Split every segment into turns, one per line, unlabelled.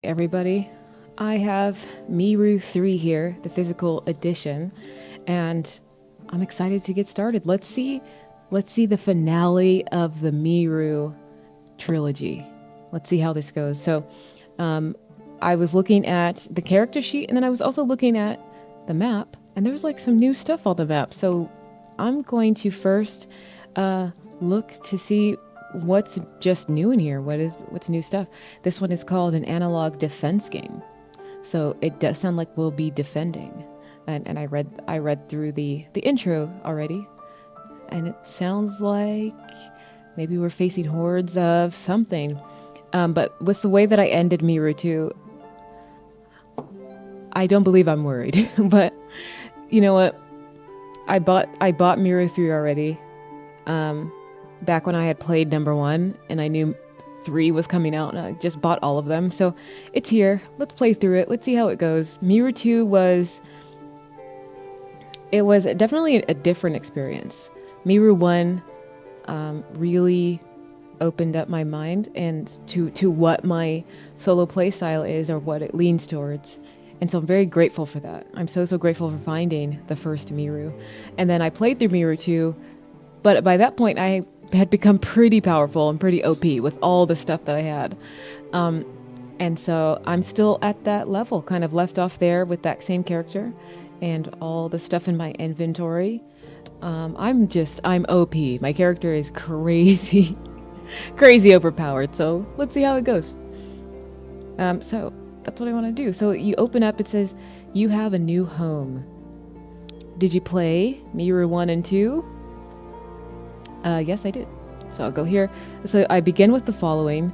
Everybody, I have MIRU III here, the physical edition, and I'm excited to get started. Let's see the finale of the MIRU trilogy. Let's see how this goes. So, I was looking at the character sheet, and then I was also looking at the map, and there was like some new stuff on the map. So, I'm going to first look to see what's just new in here. What's new stuff. This one is called an analog defense game, so it does sound like we'll be defending. And I read through the intro already, and it sounds like maybe we're facing hordes of something. But with the way that I ended MIRU II, I don't believe I'm worried. But you know what? I bought MIRU III already. Back when I had played number 1 and I knew 3 was coming out, and I just bought all of them. So it's here. Let's play through it. Let's see how it goes. MIRU II was definitely a different experience. MIRU 1 really opened up my mind and to what my solo play style is, or what it leans towards. And so I'm very grateful for that. I'm so grateful for finding the first MIRU. And then I played through MIRU 2, but by that point I had become pretty powerful and pretty OP with all the stuff that I had. And so I'm still at that level, kind of left off there with that same character and all the stuff in my inventory. I'm OP. My character is crazy, crazy overpowered. So let's see how it goes. So that's what I want to do. So you open up, it says, you have a new home. Did you play MIRU 1 and 2? Yes, I did. So I'll go here. So I begin with the following: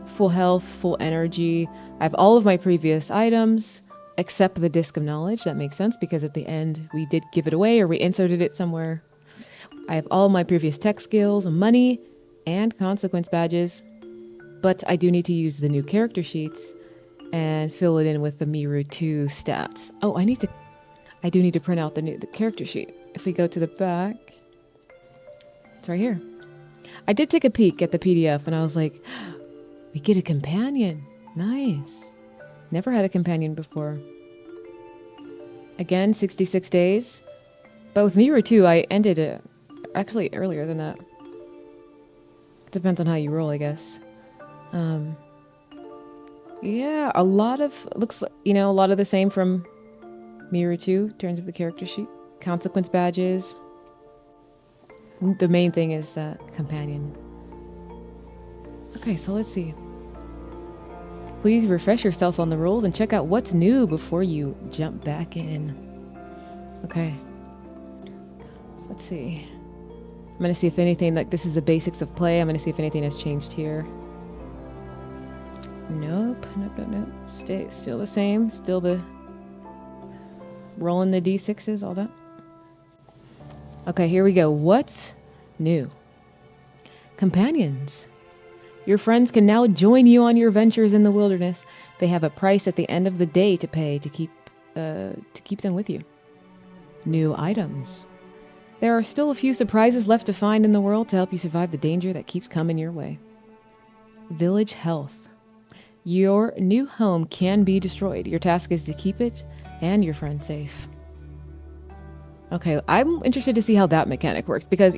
full health, full energy. I have all of my previous items, except the disc of knowledge. That makes sense because at the end we did give it away, or we inserted it somewhere. I have all my previous tech skills, money, and consequence badges. But I do need to use the new character sheets and fill it in with the MIRU 2 stats. Oh, I do need to print out the character sheet. If we go to the back, it's right here. I did take a peek at the PDF and I was like, we get a companion. Nice. Never had a companion before. Again, 66 days. But with MIRU 2, I ended it actually earlier than that. Depends on how you roll, I guess. Yeah, a lot of the same from MIRU 2 in terms of the character sheet. Consequence badges. The main thing is companion. Okay, so let's see. Please refresh yourself on the rules and check out what's new before you jump back in. Okay. Let's see. I'm going to see if anything, like this is the basics of play. I'm going to see if anything has changed here. Nope. Still the same. Still the rolling the D6s, all that. Okay, here we go. What's new? Companions. Your friends can now join you on your ventures in the wilderness. They have a price at the end of the day to pay to keep them with you. New items. There are still a few surprises left to find in the world to help you survive the danger that keeps coming your way. Village health. Your new home can be destroyed. Your task is to keep it and your friends safe. Okay, I'm interested to see how that mechanic works, because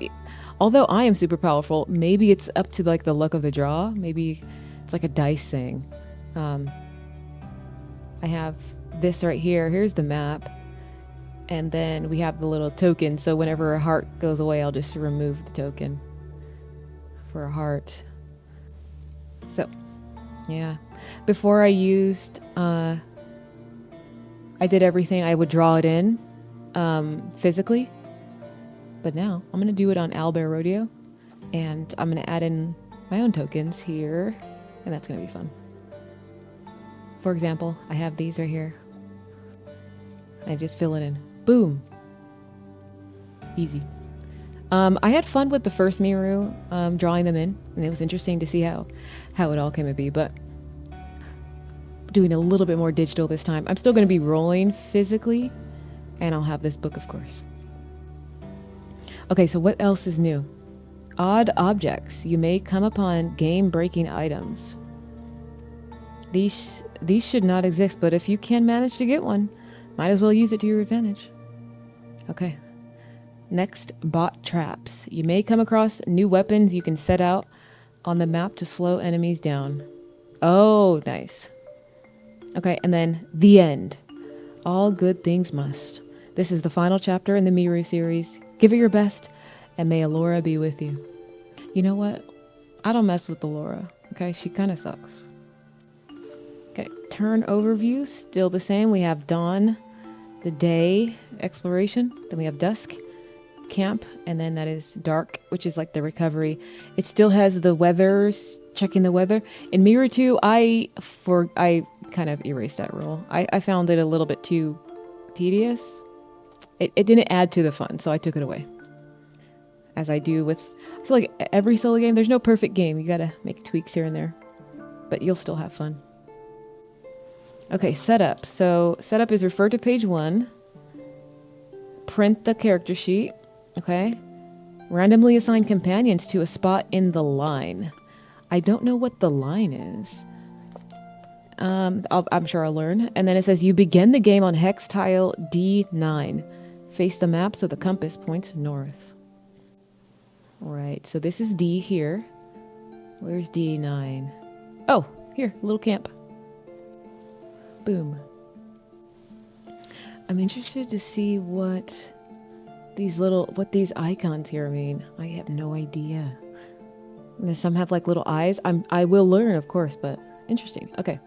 although I am super powerful, maybe it's up to like the luck of the draw. Maybe it's like a dice thing. I have this right here. Here's the map. And then we have the little token. So whenever a heart goes away, I'll just remove the token for a heart. So, yeah. Before I used, I did everything. I would draw it in physically. But now I'm going to do it on Owlbear Rodeo. And I'm going to add in my own tokens here. And that's going to be fun. For example, I have these right here. I just fill it in. Boom. Easy. I had fun with the first MIRU, drawing them in, and it was interesting to see how it all came to be, but doing a little bit more digital this time. I'm still going to be rolling physically, and I'll have this book, of course. Okay, so what else is new? Odd objects. You may come upon game-breaking items. These should not exist, but if you can manage to get one, might as well use it to your advantage. Okay. Next, bot traps. You may come across new weapons you can set out on the map to slow enemies down. Oh, nice. Okay, and then the end. All good things must. This is the final chapter in the MIRU series. Give it your best, and may Alora be with you. You know what? I don't mess with Alora, okay? She kind of sucks. Okay, turn overview, still the same. We have dawn, the day, exploration. Then we have dusk, camp, and then that is dark, which is like the recovery. It still has the weather, checking the weather. In MIRU II, I kind of erased that rule. I found it a little bit too tedious. It didn't add to the fun, so I took it away. As I do with, I feel like every solo game, there's no perfect game. You gotta make tweaks here and there, but you'll still have fun. Okay, setup. So setup is refer to page 1. Print the character sheet. Okay. Randomly assign companions to a spot in the line. I don't know what the line is. I'm sure I'll learn. And then it says you begin the game on hex tile D9. Face the map so the compass points north. All right, so this is D here. Where's D9? Oh, here, a little camp. Boom. I'm interested to see what these icons here mean. I have no idea. And some have like little eyes. I will learn, of course, but interesting. Okay.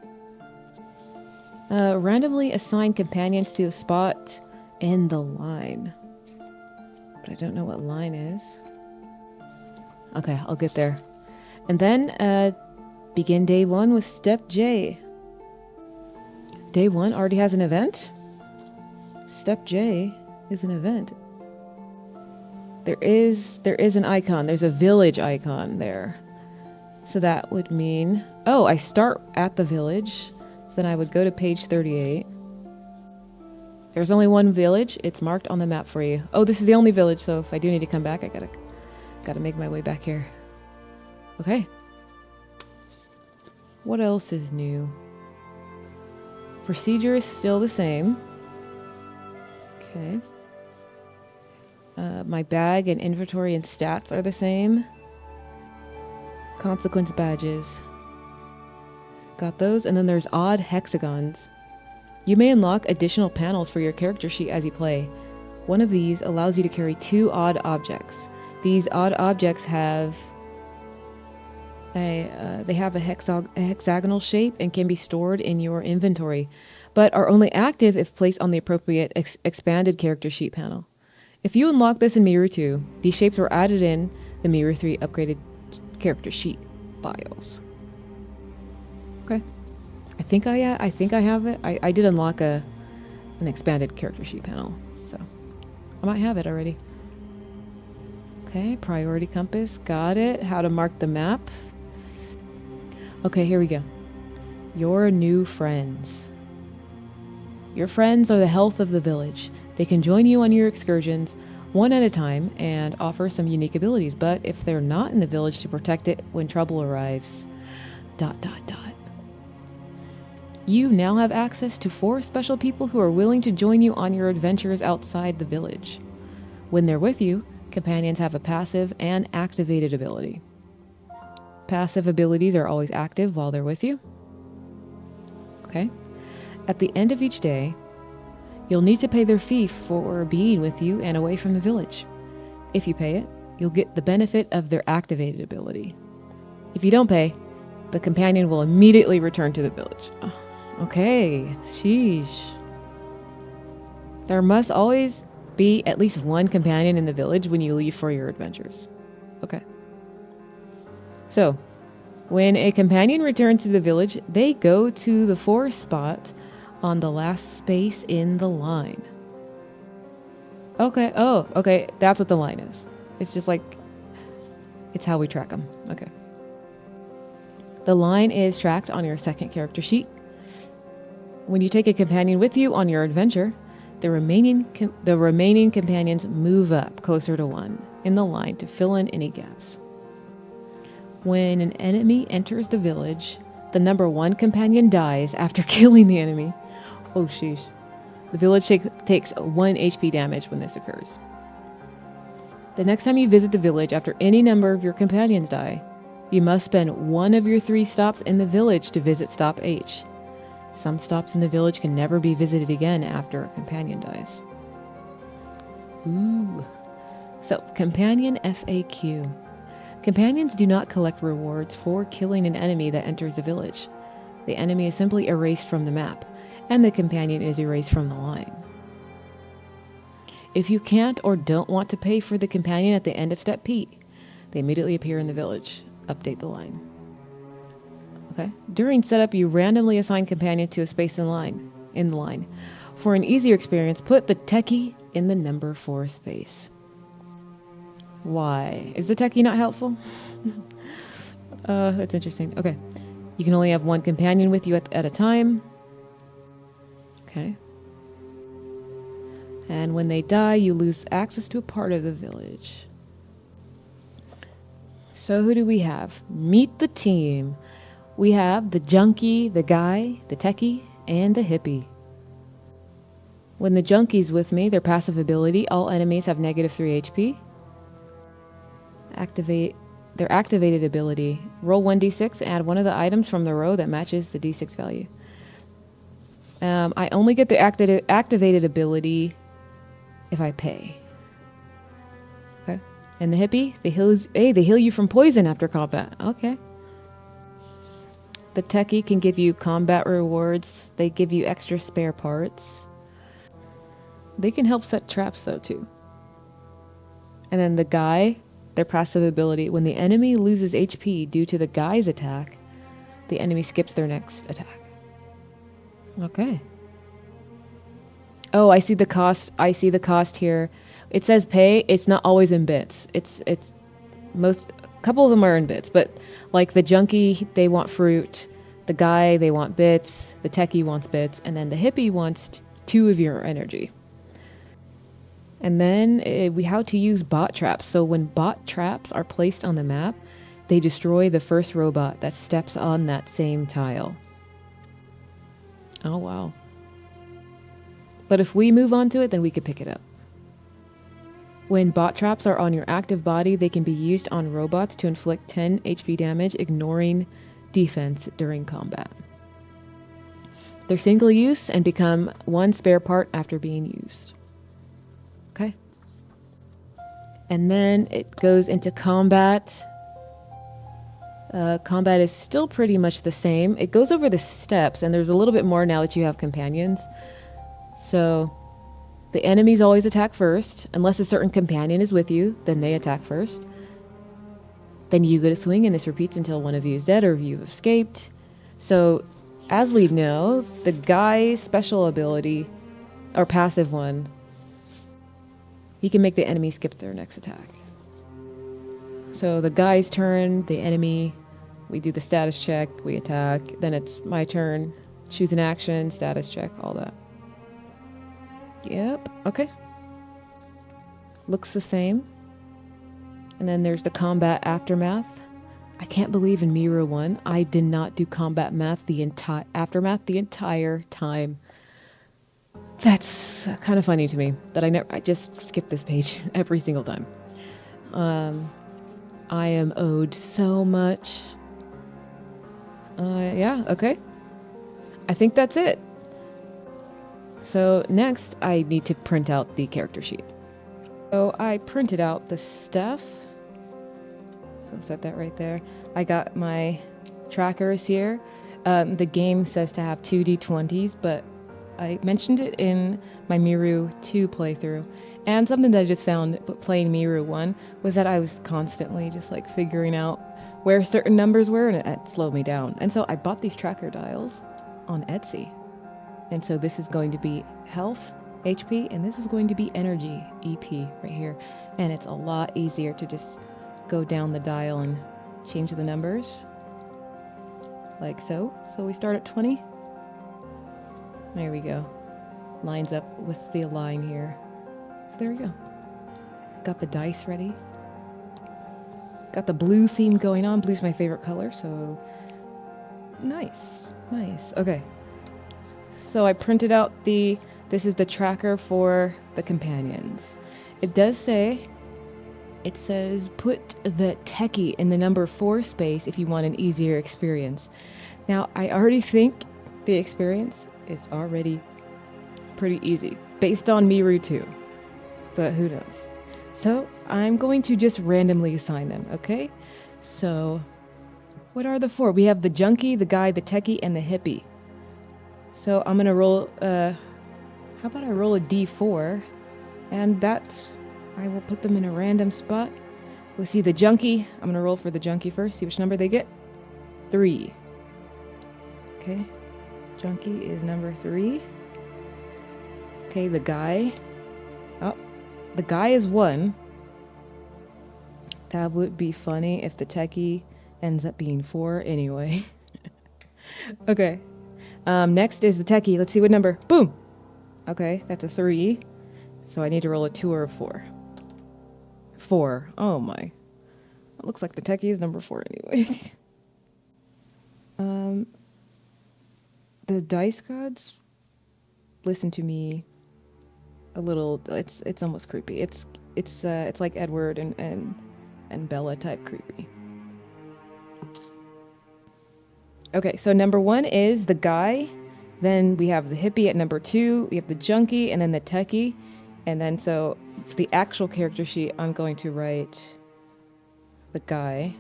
Randomly assign companions to a spot in the line. But I don't know what line is. Okay, I'll get there. And then begin day 1 with step J. Day 1 already has an event? Step J is an event. There is an icon. There's a village icon there. So that would mean, oh, I start at the village. So then I would go to page 38. There's only one village. It's marked on the map for you. Oh, this is the only village, so if I do need to come back, I gotta make my way back here. Okay. What else is new? Procedure is still the same. Okay. My bag and inventory and stats are the same. Consequence badges. Got those, and then there's odd hexagons. You may unlock additional panels for your character sheet as you play. One of these allows you to carry 2 odd objects. These odd objects have a hexagonal shape and can be stored in your inventory, but are only active if placed on the appropriate expanded character sheet panel. If you unlock this in MIRU II, these shapes were added in the MIRU III upgraded character sheet files. Okay. I think I have it. I did unlock an expanded character sheet panel, so I might have it already. Okay, priority compass, got it. How to mark the map. Okay, here we go. Your new friends. Your friends are the health of the village. They can join you on your excursions one at a time and offer some unique abilities, but if they're not in the village to protect it when trouble arrives. ... You now have access to 4 special people who are willing to join you on your adventures outside the village. When they're with you, companions have a passive and activated ability. Passive abilities are always active while they're with you. Okay. At the end of each day, you'll need to pay their fee for being with you and away from the village. If you pay it, you'll get the benefit of their activated ability. If you don't pay, the companion will immediately return to the village. Oh, okay, sheesh. There must always be at least one companion in the village when you leave for your adventures. Okay. So, when a companion returns to the village, they go to the 4th spot on the last space in the line. Okay, oh, okay, that's what the line is. It's just like, it's how we track them. Okay. The line is tracked on your 2nd character sheet. When you take a companion with you on your adventure, the remaining companions move up closer to 1 in the line to fill in any gaps. When an enemy enters the village, the number 1 companion dies after killing the enemy. Oh sheesh. The village takes 1 HP damage when this occurs. The next time you visit the village after any number of your companions die, you must spend 1 of your 3 stops in the village to visit stop H. Some stops in the village can never be visited again after a companion dies. Ooh. So, companion FAQ. Companions do not collect rewards for killing an enemy that enters the village. The enemy is simply erased from the map, and the companion is erased from the line. If you can't or don't want to pay for the companion at the end of step P, they immediately appear in the village. Update the line. Okay. During setup, you randomly assign companion to a space in the line. For an easier experience, put the techie in the number 4 space. Why? Is the techie not helpful? That's interesting. Okay. You can only have 1 companion with you at a time. Okay. And when they die, you lose access to a part of the village. So who do we have? Meet the team. We have the junkie, the guy, the techie, and the hippie. When the junkie's with me, their passive ability, all enemies have negative 3 HP. Activate their activated ability. Roll 1d6, add one of the items from the row that matches the d6 value. I only get the activated ability if I pay. Okay. And the hippie, they heal you from poison after combat. Okay. The techie can give you combat rewards. They give you extra spare parts. They can help set traps though too. And then the guy, their passive ability, when the enemy loses HP due to the guy's attack, the enemy skips their next attack. Okay. Oh, I see the cost. I see the cost here. It says pay. It's not always in bits. It's a couple of them are in bits, but like the junkie, they want fruit. The guy, they want bits. The techie wants bits, and then the hippie wants 2 of your energy. And then how to use bot traps. So when bot traps are placed on the map, they destroy the first robot that steps on that same tile. Oh, wow. But if we move on to it, then we could pick it up. When bot traps are on your active body, they can be used on robots to inflict 10 HP damage, ignoring defense during combat. They're single use and become 1 spare part after being used. Okay. And then it goes into combat. Combat is still pretty much the same. It goes over the steps, and there's a little bit more now that you have companions. So the enemies always attack first. Unless a certain companion is with you, then they attack first. Then you get a swing, and this repeats until one of you is dead or you've escaped. So, as we know, the guy's special ability, or passive one, he can make the enemy skip their next attack. So the guy's turn, the enemy, we do the status check, we attack, then it's my turn, choose an action, status check, all that. Yep, okay. Looks the same. And then there's the combat aftermath. I can't believe in MIRU 1, I did not do combat aftermath the entire time. That's kind of funny to me that I just skip this page every single time. I am owed so much. Yeah, okay. I think that's it. So next, I need to print out the character sheet. So I printed out the stuff. So set that right there. I got my trackers here. The game says to have 2 d20s, but I mentioned it in my MIRU 2 playthrough. And something that I just found playing MIRU 1 was that I was constantly just like figuring out where certain numbers were, and it slowed me down. And so I bought these tracker dials on Etsy. And so this is going to be health, HP, and this is going to be energy, EP, right here. And it's a lot easier to just go down the dial and change the numbers. Like so. So we start at 20. There we go. Lines up with the line here. So there we go. Got the dice ready. Got the blue theme going on. Blue's my favorite color, so Nice. Nice. Okay. So I printed out this is the tracker for the companions. It does say, it says put the techie in the number 4 space if you want an easier experience. Now, I already think the experience is already pretty easy based on MIRU II, but who knows? So I'm going to just randomly assign them, okay? So what are the 4? We have the junkie, the guy, the techie, and the hippie. So I'm gonna roll, how about I roll a d4, and I will put them in a random spot. We'll see the junkie. I'm gonna roll for the junkie first, see which number they get. 3. Okay, junkie is number 3. Okay, the guy. Oh, the guy is 1. That would be funny if the techie ends up being 4 anyway. Okay. Next is the techie. Let's see what number. Boom! Okay, that's a 3. So I need to roll a 2 or a 4. 4. Oh my. It looks like the techie is number 4 anyway. The dice gods listen to me a little. It's almost creepy. It's like Edward and Bella type creepy. Okay, so number 1 is the guy. Then we have the hippie at number 2. We have the junkie and then the techie. And then so the actual character sheet, I'm going to write the guy.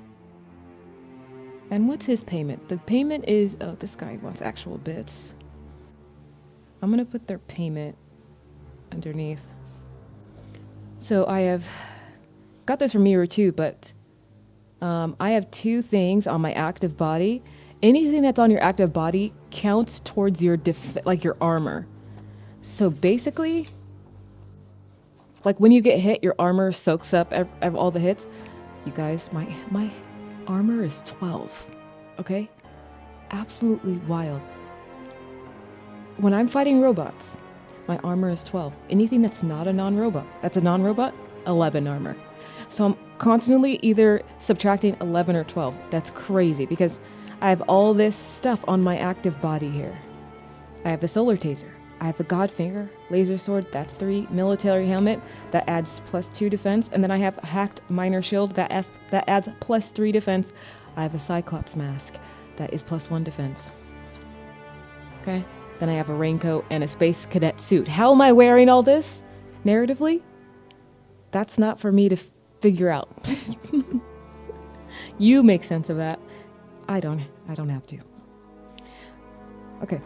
And what's his payment? The payment is, oh, this guy wants actual bits. I'm going to put their payment underneath. So I have got this from MIRU II, but I have 2 things on my active body. Anything that's on your active body counts towards your like your armor. So basically, like when you get hit, your armor soaks up all the hits. You guys, my armor is 12. Okay? Absolutely wild. When I'm fighting robots, my armor is 12. Anything that's not a non-robot, 11 armor. So I'm constantly either subtracting 11 or 12. That's crazy because I have all this stuff on my active body here. I have a solar taser. I have a Godfinger, laser sword, that's 3, military helmet, that adds +2 defense, and then I have a hacked minor shield that adds +3 defense. I have a Cyclops mask, that is +1 defense. Okay, then I have a raincoat and a space cadet suit. How am I wearing all this? Narratively? That's not for me to figure out. You make sense of that. I don't have to. Okay.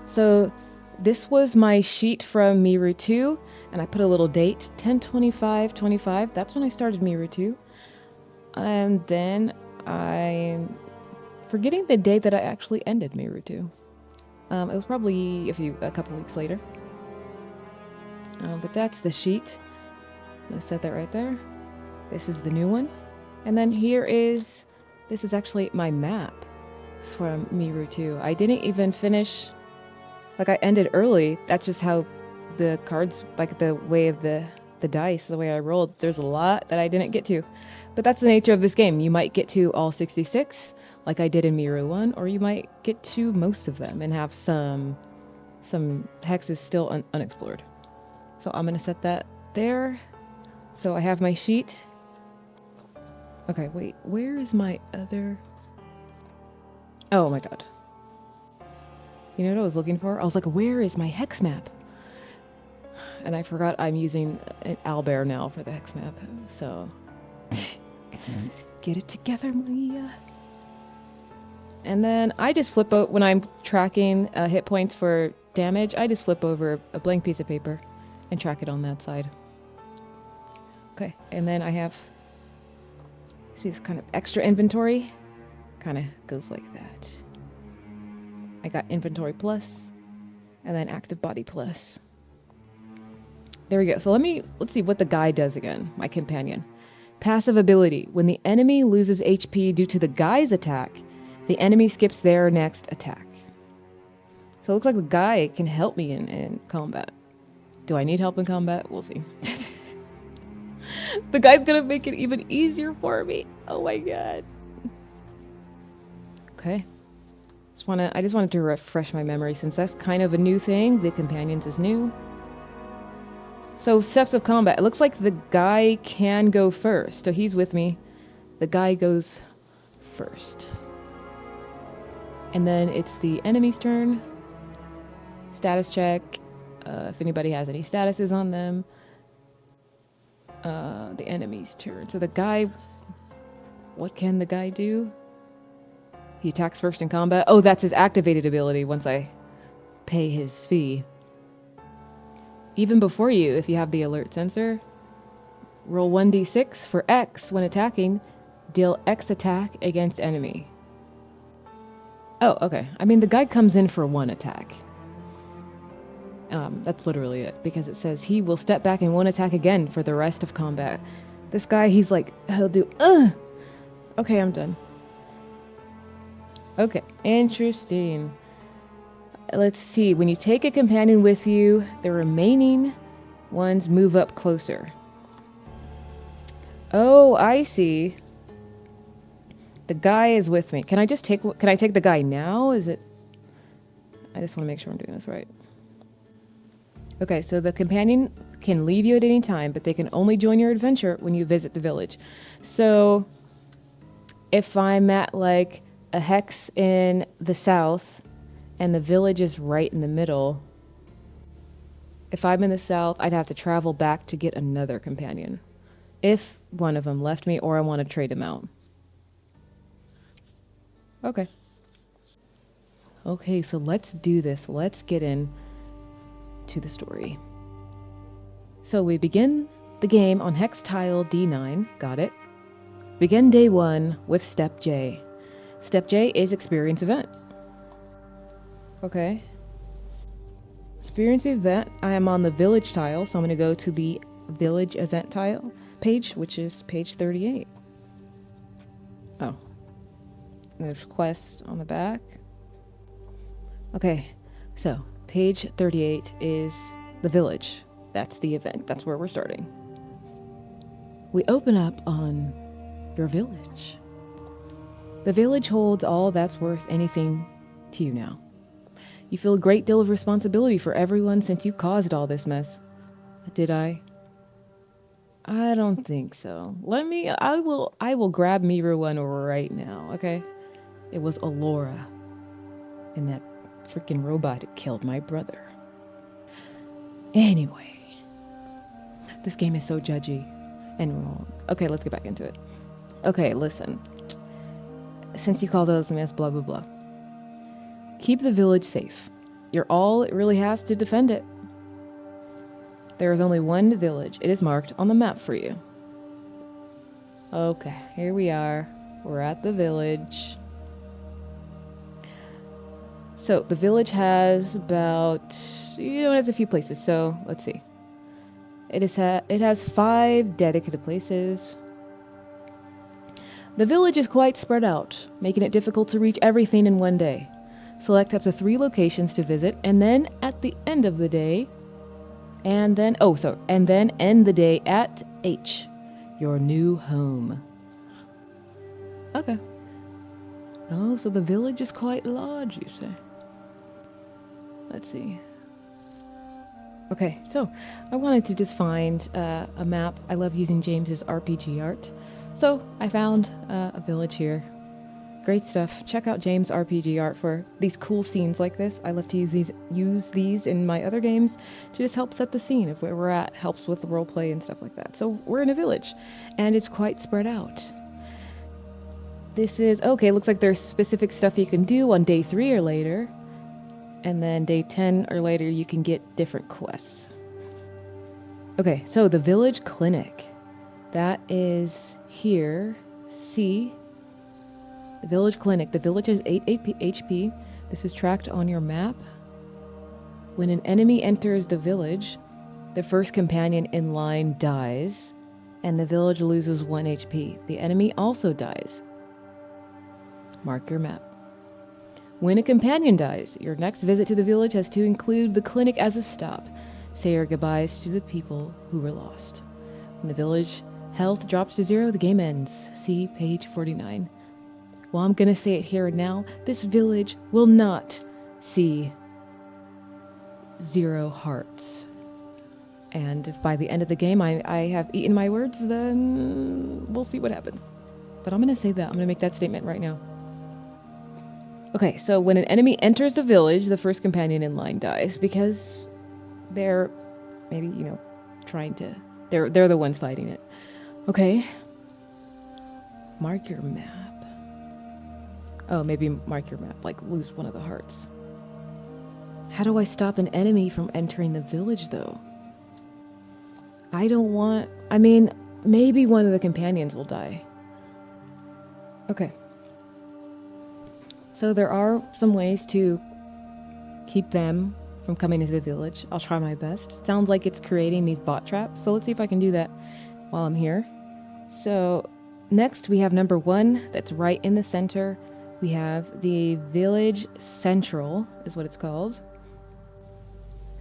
So this was my sheet from MIRU II, and I put a little date, 10/25/25. That's when I started MIRU II. And then I'm forgetting the date that I actually ended MIRU II. It was probably a couple weeks later. But that's the sheet. I'm gonna set that right there. This is the new one. And then this is actually my map from MIRU II. I didn't even finish. Like, I ended early. That's just how the cards, like the way of the dice, the way I rolled, there's a lot that I didn't get to. But that's the nature of this game. You might get to all 66, like I did in MIRU I, or you might get to most of them and have some hexes still unexplored. So I'm going to set that there. So I have my sheet. Okay, wait, where is my other... Oh my god. You know what I was looking for? I was like, where is my hex map? And I forgot I'm using an owlbear now for the hex map. So, get it together, Maria. And then I just flip out, when I'm tracking hit points for damage, I just flip over a blank piece of paper and track it on that side. Okay, and then I have, see this kind of extra inventory? Kind of goes like that. I got inventory plus, and then active body plus. There we go. So let's see what the guy does again, my companion. Passive ability. When the enemy loses HP due to the guy's attack, the enemy skips their next attack. So it looks like the guy can help me in combat. Do I need help in combat? We'll see. The guy's gonna make it even easier for me. Oh my god. Okay. I just wanted to refresh my memory since that's kind of a new thing. The companions is new. So steps of combat. It looks like the guy can go first. So he's with me. The guy goes first. And then it's the enemy's turn. Status check. If anybody has any statuses on them. The enemy's turn. So the guy... What can the guy do? He attacks first in combat. Oh, that's his activated ability once I pay his fee. Even before you, if you have the alert sensor, roll 1d6 for X when attacking. Deal X attack against enemy. Oh, okay. I mean, the guy comes in for one attack. That's literally it, because it says he will step back and won't attack again for the rest of combat. This guy, he's like, he'll do, Okay, I'm done. Okay, interesting. Let's see. When you take a companion with you, the remaining ones move up closer. Oh, I see. The guy is with me. Can I take the guy now? Is it... I just want to make sure I'm doing this right. Okay, so the companion can leave you at any time, but they can only join your adventure when you visit the village. So if I'm at like a hex in the south and the village is right in the middle, if I'm in the south, I'd have to travel back to get another companion. If one of them left me or I want to trade him out. Okay. Okay, so let's do this. Let's get in to the story. So we begin the game on hex tile D9. Got it. Begin day 1 with step J. Step J is experience event. Okay. Experience event. I am on the village tile, so I'm going to go to the village event tile page, which is page 38. Oh. There's quests on the back. Okay, so page 38 is the village. That's the event. That's where we're starting. We open up on your village. The village holds all that's worth anything to you now. You feel a great deal of responsibility for everyone since you caused all this mess. Did I? I don't think so. I will grab MIRU III right now, okay? It was Alora and that freaking robot who killed my brother. Anyway, this game is so judgy and wrong. Okay, let's get back into it. Okay, listen. Since you call those mess, blah, blah, blah. Keep the village safe. You're all it really has to defend it. There is only one village. It is marked on the map for you. Okay, here we are. We're at the village. So the village has about, it has a few places. So let's see. It has 5 dedicated places. The village is quite spread out, making it difficult to reach everything in one day. Select up to 3 locations to visit, and then at the end of the day, and then end the day at H, your new home. Okay. Oh, so the village is quite large, you say? Let's see. Okay, so I wanted to just find a map. I love using James's RPG art. So I found a village here. Great stuff. Check out James' RPG art for these cool scenes like this. I love to use these in my other games to just help set the scene of where we're at. Helps with the roleplay and stuff like that. So we're in a village, and it's quite spread out. This is, okay, looks like there's specific stuff you can do on day 3 or later. And then day 10 or later, you can get different quests. Okay, so the village clinic. That is here. C. The village clinic. The village is 8 HP. This is tracked on your map. When an enemy enters the village, the first companion in line dies, and the village loses 1 HP. The enemy also dies. Mark your map. When a companion dies, your next visit to the village has to include the clinic as a stop. Say your goodbyes to the people who were lost. When the village health drops to 0, the game ends. See page 49. Well, I'm gonna say it here and now. This village will not see 0 hearts. And if by the end of the game I have eaten my words, then we'll see what happens. But I'm gonna say that. I'm gonna make that statement right now. Okay, so when an enemy enters the village, the first companion in line dies because they're maybe, trying to... They're the ones fighting it. Okay. Mark your map. Oh, maybe mark your map, like lose one of the hearts. How do I stop an enemy from entering the village, though? I don't want... maybe one of the companions will die. Okay. So there are some ways to keep them from coming into the village. I'll try my best. Sounds like it's creating these bot traps, so let's see if I can do that while I'm here. So next we have number 1, that's right in the center. We have the village central, is what it's called.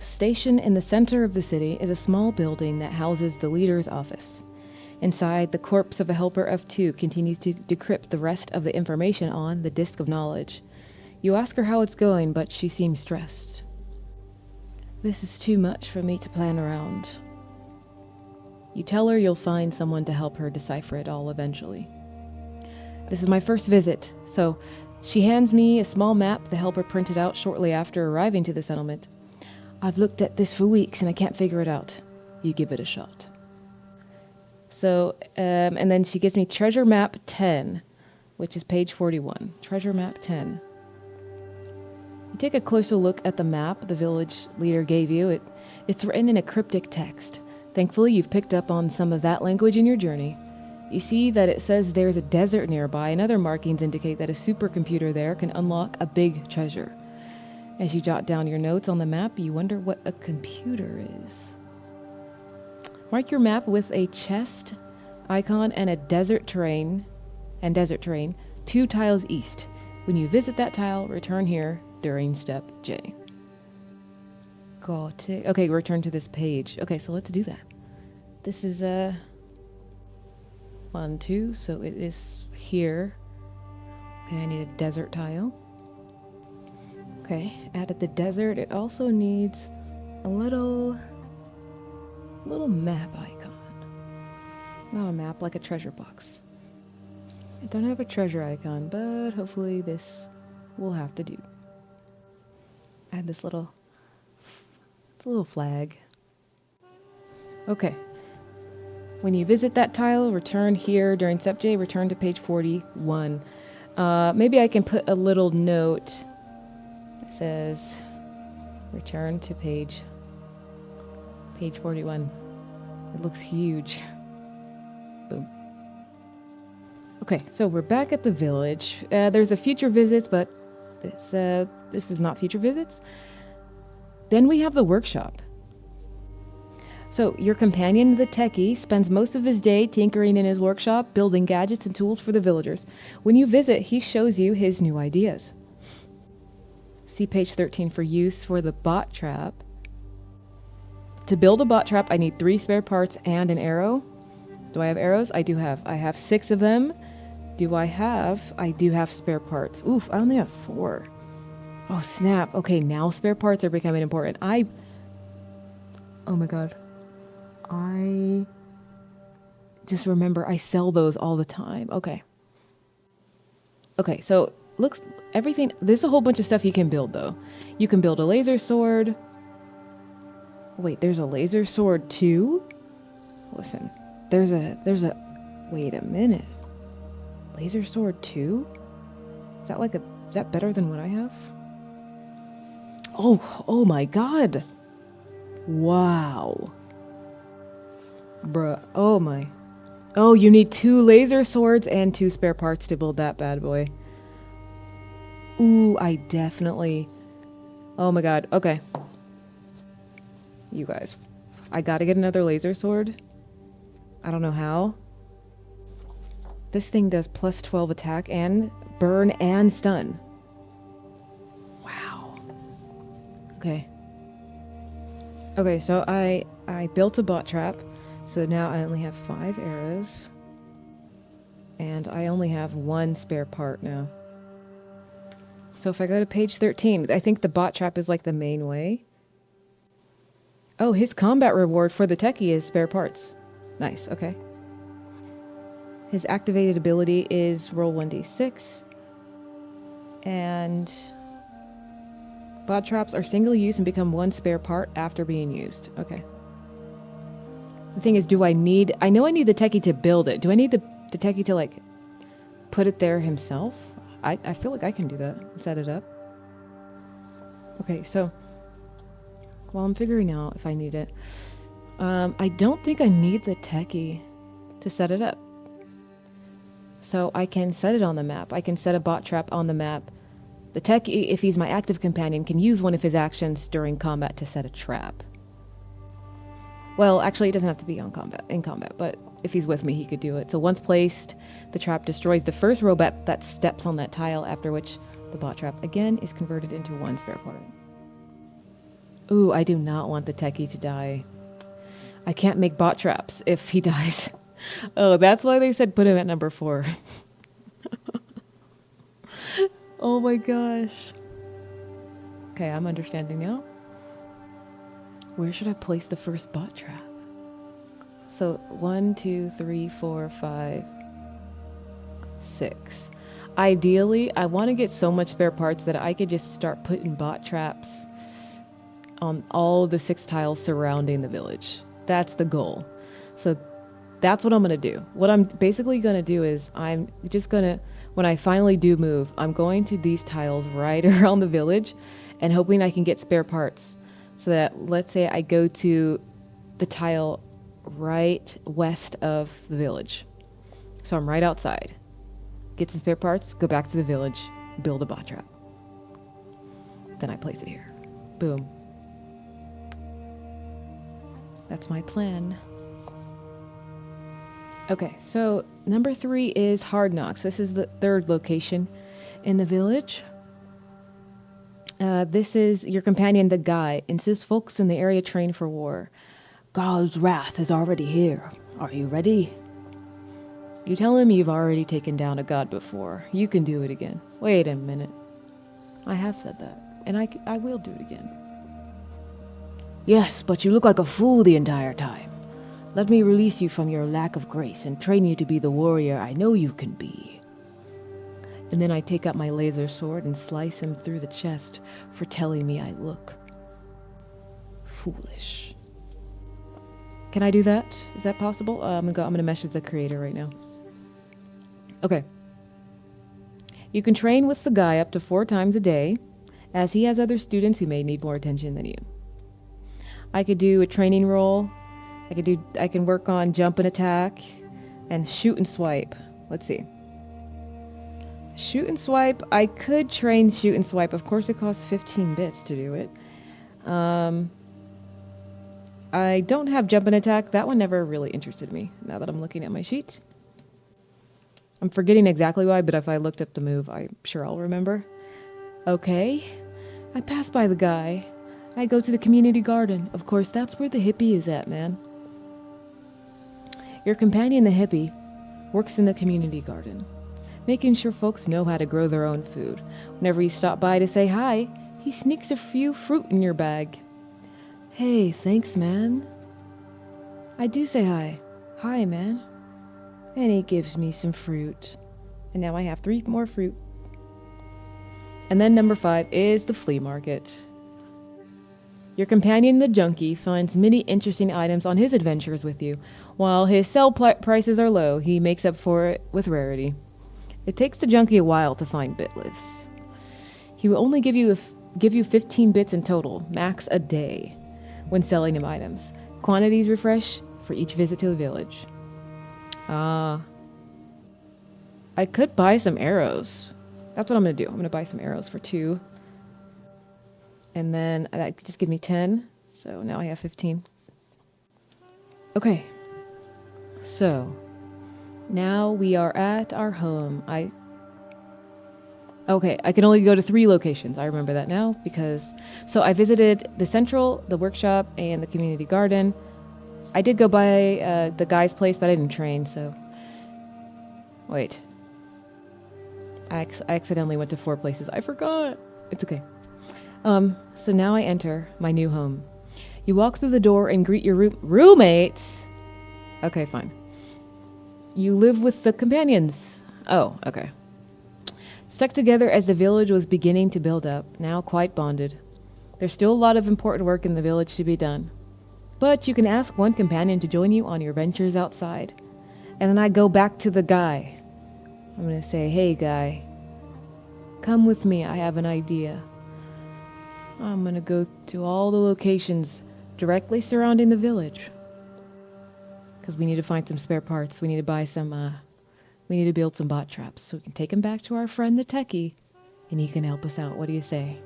Stationed in the center of the city is a small building that houses the leader's office. Inside, the corpse of a helper of 2 continues to decrypt the rest of the information on the Disk of Knowledge. You ask her how it's going, but she seems stressed. This is too much for me to plan around. You tell her you'll find someone to help her decipher it all eventually. This is my first visit, so she hands me a small map the helper printed out shortly after arriving to the settlement. I've looked at this for weeks and I can't figure it out. You give it a shot. So, and then she gives me treasure map 10, which is page 41. Treasure map 10. You take a closer look at the map the village leader gave you. It's written in a cryptic text. Thankfully, you've picked up on some of that language in your journey. You see that it says there's a desert nearby, and other markings indicate that a supercomputer there can unlock a big treasure. As you jot down your notes on the map, you wonder what a computer is. Mark your map with a chest icon and a desert terrain, 2 tiles east. When you visit that tile, return here during step J. Got it. Okay, return to this page. Okay, so let's do that. This is 1, 2, so it is here. Okay, I need a desert tile. Okay, added the desert. It also needs a little map icon. Not a map, like a treasure box. I don't have a treasure icon, but hopefully this will have to do. Add this little flag. Okay. When you visit that tile, return here during step J, return to page 41. Maybe I can put a little note that says return to page 41. It looks huge. Boom. Okay, so we're back at the village. There's a future visits, but this is not future visits. Then we have the workshop. So your companion, the techie, spends most of his day tinkering in his workshop, building gadgets and tools for the villagers. When you visit, he shows you his new ideas. See page 13 for use for the bot trap. To build a bot trap, I need 3 spare parts and an arrow. Do I have arrows? I do have. I have 6 of them. I do have spare parts. Oof, I only have 4. Oh, snap. Okay, now spare parts are becoming important. Oh my god. I just remember I sell those all the time. Okay. Okay, so everything, there's a whole bunch of stuff you can build though. You can build a laser sword. Wait, there's a laser sword too? Listen, wait a minute. Laser sword too? Is that better than what I have? Oh my god. Wow. Bruh. Oh my. Oh, you need 2 laser swords and 2 spare parts to build that bad boy. Ooh, I definitely... Oh my god. Okay. You guys. I gotta get another laser sword. I don't know how. This thing does plus 12 attack and burn and stun. Wow. Okay. Okay, so I built a bot trap. So now I only have 5 arrows. And I only have one spare part now. So if I go to page 13, I think the bot trap is like the main way. Oh, his combat reward for the techie is spare parts. Nice, okay. His activated ability is roll 1d6. And bot traps are single use and become one spare part after being used. Okay. The thing is, I know I need the techie to build it. Do I need the techie to like put it there himself? I feel like I can do that and set it up. Okay, so while I'm figuring out if I need it, I don't think I need the techie to set it up. So I can set it on the map. I can set a bot trap on the map. The techie, if he's my active companion, can use one of his actions during combat to set a trap. Well, actually, it doesn't have to be in combat, but if he's with me, he could do it. So once placed, the trap destroys the first robot that steps on that tile, after which the bot trap, again, is converted into one spare part. Ooh, I do not want the techie to die. I can't make bot traps if he dies. Oh, that's why they said put him at number 4. Oh my gosh. Okay, I'm understanding now. Where should I place the first bot trap? So 1, 2, 3, 4, 5, 6. Ideally, I want to get so much spare parts that I could just start putting bot traps on all the 6 tiles surrounding the village. That's the goal. So that's what I'm going to do. What I'm basically going to do is I'm just going to, when I finally do move, I'm going to these tiles right around the village and hoping I can get spare parts. So that, let's say I go to the tile right west of the village. So I'm right outside. Get some spare parts, go back to the village, build a bot trap. Then I place it here. Boom. That's my plan. Okay, so number 3 is Hard Knocks. This is the 3rd location in the village. This is your companion, the Guy, insists folks in the area train for war. God's wrath is already here. Are you ready? You tell him you've already taken down a god before. You can do it again. Wait a minute. I have said that, and I will do it again. Yes, but you look like a fool the entire time. Let me release you from your lack of grace and train you to be the warrior I know you can be. And then I take out my laser sword and slice him through the chest for telling me I look foolish. Can I do that? Is that possible? I'm gonna message the creator right now. Okay. You can train with the Guy up to 4 times a day, as he has other students who may need more attention than you. I could do a training roll. I can work on jump and attack and shoot and swipe. Let's see. Shoot and swipe. I could train shoot and swipe. Of course, it costs 15 bits to do it. I don't have jump and attack. That one never really interested me, now that I'm looking at my sheet. I'm forgetting exactly why, but if I looked up the move, I'm sure I'll remember. Okay. I pass by the Guy. I go to the community garden. Of course, that's where the hippie is at, man. Your companion, the hippie, works in the community garden, making sure folks know how to grow their own food. Whenever you stop by to say hi, he sneaks a few fruit in your bag. Hey, thanks, man. I do say hi. Hi, man. And he gives me some fruit. And now I have 3 more fruit. And then number 5 is the flea market. Your companion, the junkie, finds many interesting items on his adventures with you. While his sell prices are low, he makes up for it with rarity. It takes the junkie a while to find bit lists. He will only give you 15 bits in total, max a day, when selling him items. Quantities refresh for each visit to the village. I could buy some arrows. That's what I'm going to do. I'm going to buy some arrows for 2. And then that just give me 10. So now I have 15. Okay. So now we are at our home. I can only go to 3 locations. I remember that now because... So I visited the central, the workshop, and the community garden. I did go by the Guy's place, but I didn't train, so... Wait. I accidentally went to 4 places. I forgot. It's okay. So now I enter my new home. You walk through the door and greet your roommates. Okay, fine. You live with the companions. Oh, okay. Stuck together as the village was beginning to build up, now quite bonded. There's still a lot of important work in the village to be done. But you can ask one companion to join you on your ventures outside. And then I go back to the guy. I'm going to say, hey guy, come with me, I have an idea. I'm going to go to all the locations directly surrounding the village. Because we need to find some spare parts. We need to buy some, we need to build some bot traps. So we can take them back to our friend the techie. And he can help us out. What do you say?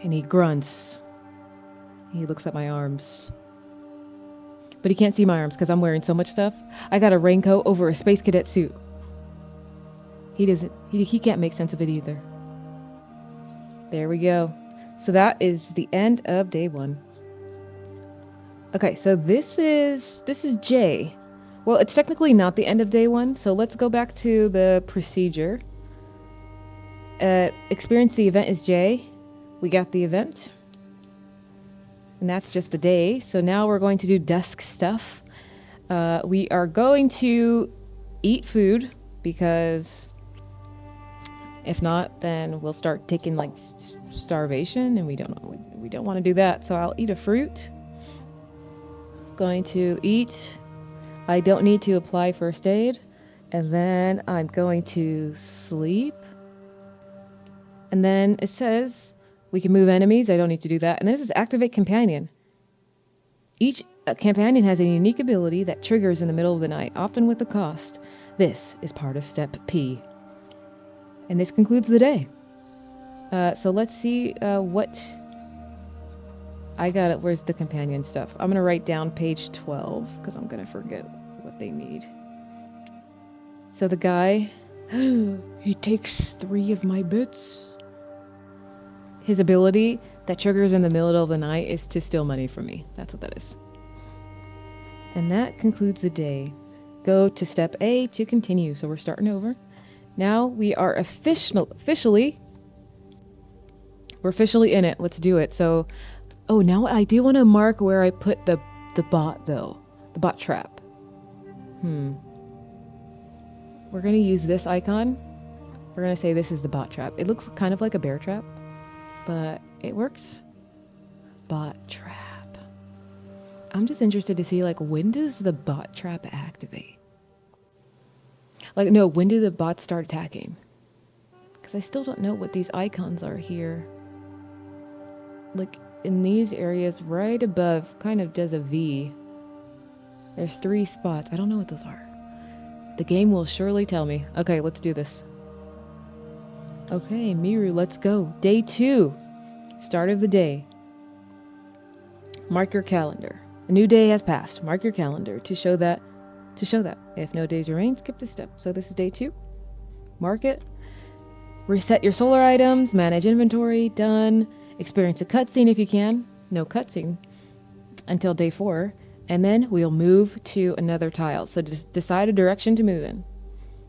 And he grunts. He looks at my arms. But he can't see my arms because I'm wearing so much stuff. I got a raincoat over a space cadet suit. He can't make sense of it either. There we go. So that is the end of day 1. Okay, so this is J. Well, it's technically not the end of day 1, so let's go back to the procedure. Experience the event is J. We got the event. And that's just the day. So now we're going to do desk stuff. We are going to eat food because if not, then we'll start taking like starvation, and we don't want to do that. So I'll eat a fruit. Going to eat. I don't need to apply first aid. And then I'm going to sleep. And then it says we can move enemies. I don't need to do that. And then this is activate companion. Each companion has a unique ability that triggers in the middle of the night, often with a cost. This is part of step P. And this concludes the day. So let's see what I got. Where's the companion stuff? I'm going to write down page 12 because I'm going to forget what they need. So the guy, he takes 3 of my bits. His ability that triggers in the middle of the night is to steal money from me. That's what that is. And that concludes the day. Go to step A to continue. So we're starting over. Now we are officially in it. Let's do it. So, oh, now I do want to mark where I put the bot though. The bot trap. We're going to use this icon. We're going to say this is the bot trap. It looks kind of like a bear trap, but it works. Bot trap. I'm just interested to see, like, when does the bot trap activate? Like, no, when do the bots start attacking? Because I still don't know what these icons are here. Like, in these areas right above, kind of does a V. There's 3 spots. I don't know what those are. The game will surely tell me. Okay, let's do this. Okay, Miru, let's go. Day 2. Start of the day. Mark your calendar. A new day has passed. Mark your calendar to show that. If no days remain, skip this step. So this is day 2. Mark it. Reset your solar items. Manage inventory. Done. Experience a cutscene if you can. No cutscene until day 4. And then we'll move to another tile. So just decide a direction to move in.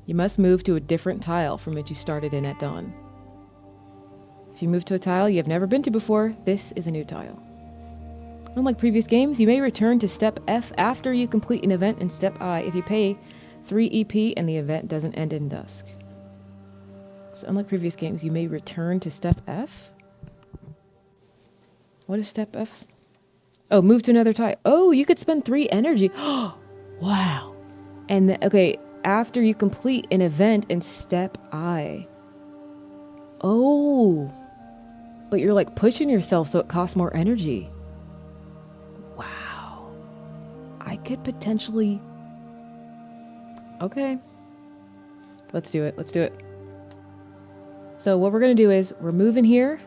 You must move to a different tile from which you started in at dawn. If you move to a tile you have never been to before, this is a new tile. Unlike previous games, you may return to step F after you complete an event in step I if you pay 3 EP and the event doesn't end in dusk. So unlike previous games, you may return to step F? What is step F? Oh, move to another tile. Oh, you could spend 3 energy. Wow. And okay, after you complete an event in step I. Oh. But you're like pushing yourself so it costs more energy. Wow. I could potentially... Okay. Let's do it. Let's do it. So what we're going to do is we're moving here.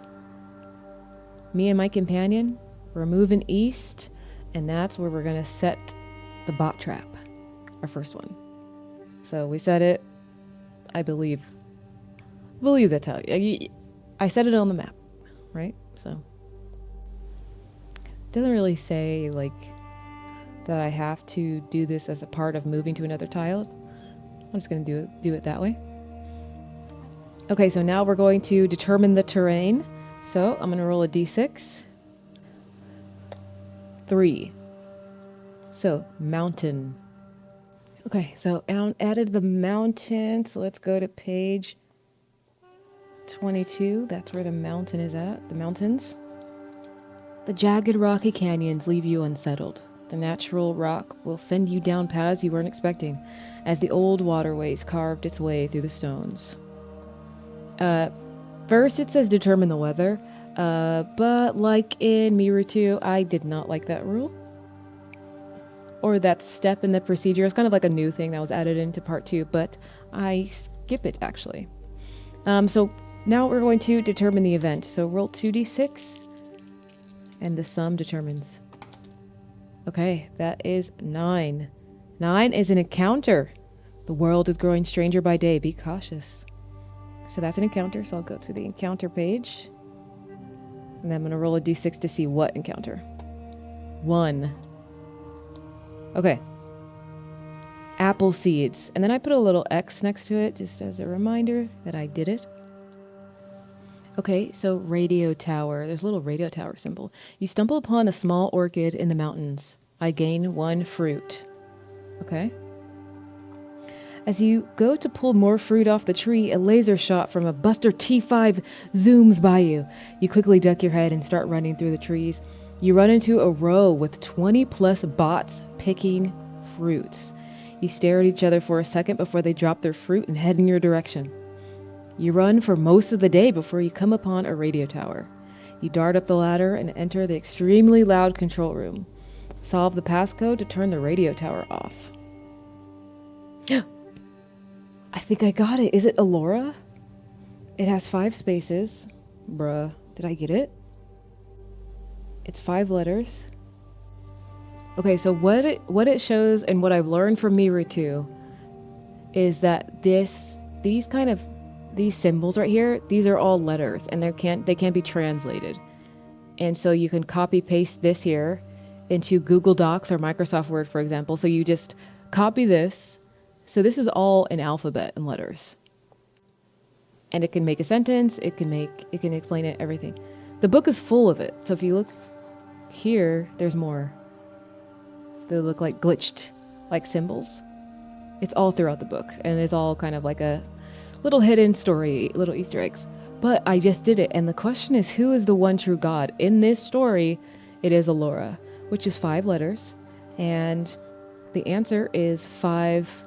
Me and my companion. We're moving east. And that's where we're going to set the bot trap. Our first one. So we set it. I believe that's how... I set it on the map. Right? So... It doesn't really say, like, that I have to do this as a part of moving to another tile. I'm just going to do it that way. Okay, so now we're going to determine the terrain. So I'm going to roll a d6. 3. So mountain. Okay, so added the mountain. So let's go to page 22. That's where the mountain is at. The mountains. The jagged rocky canyons leave you unsettled. The natural rock will send you down paths you weren't expecting, as the old waterways carved its way through the stones. First it says determine the weather, but like in MIRU II, I did not like that rule. Or that step in the procedure. It's kind of like a new thing that was added into part 2, but I skip it actually. So now we're going to determine the event. So roll 2d6, and the sum determines. Okay, that is 9. 9 is an encounter. The world is growing stranger by day. Be cautious. So that's an encounter. So I'll go to the encounter page. And then I'm going to roll a d6 to see what encounter. 1. Okay. Apple seeds. And then I put a little X next to it just as a reminder that I did it. Okay, so radio tower. There's a little radio tower symbol. You stumble upon a small orchid in the mountains. I gain 1 fruit. Okay. As you go to pull more fruit off the tree, a laser shot from a Buster T5 zooms by you. You quickly duck your head and start running through the trees. You run into a row with 20 plus bots picking fruits. You stare at each other for a second before they drop their fruit and head in your direction. You run for most of the day before you come upon a radio tower. You dart up the ladder and enter the extremely loud control room. Solve the passcode to turn the radio tower off. I think I got it. Is it Allura? It has 5 spaces. Bruh, did I get it? It's 5 letters. Okay, so what it shows and what I've learned from MIRU II is that these symbols right here, these are all letters and they can't be translated. And so you can copy paste this here into Google Docs or Microsoft Word, for example. So you just copy this. So this is all in alphabet and letters. And it can make a sentence, it can explain it, everything. The book is full of it. So if you look here, there's more. They look like glitched, like symbols. It's all throughout the book, and it's all kind of like a little hidden story, little Easter eggs. But I just did it, and the question is, who is the one true God? In this story, it is Allura, which is 5 letters, and the answer is 5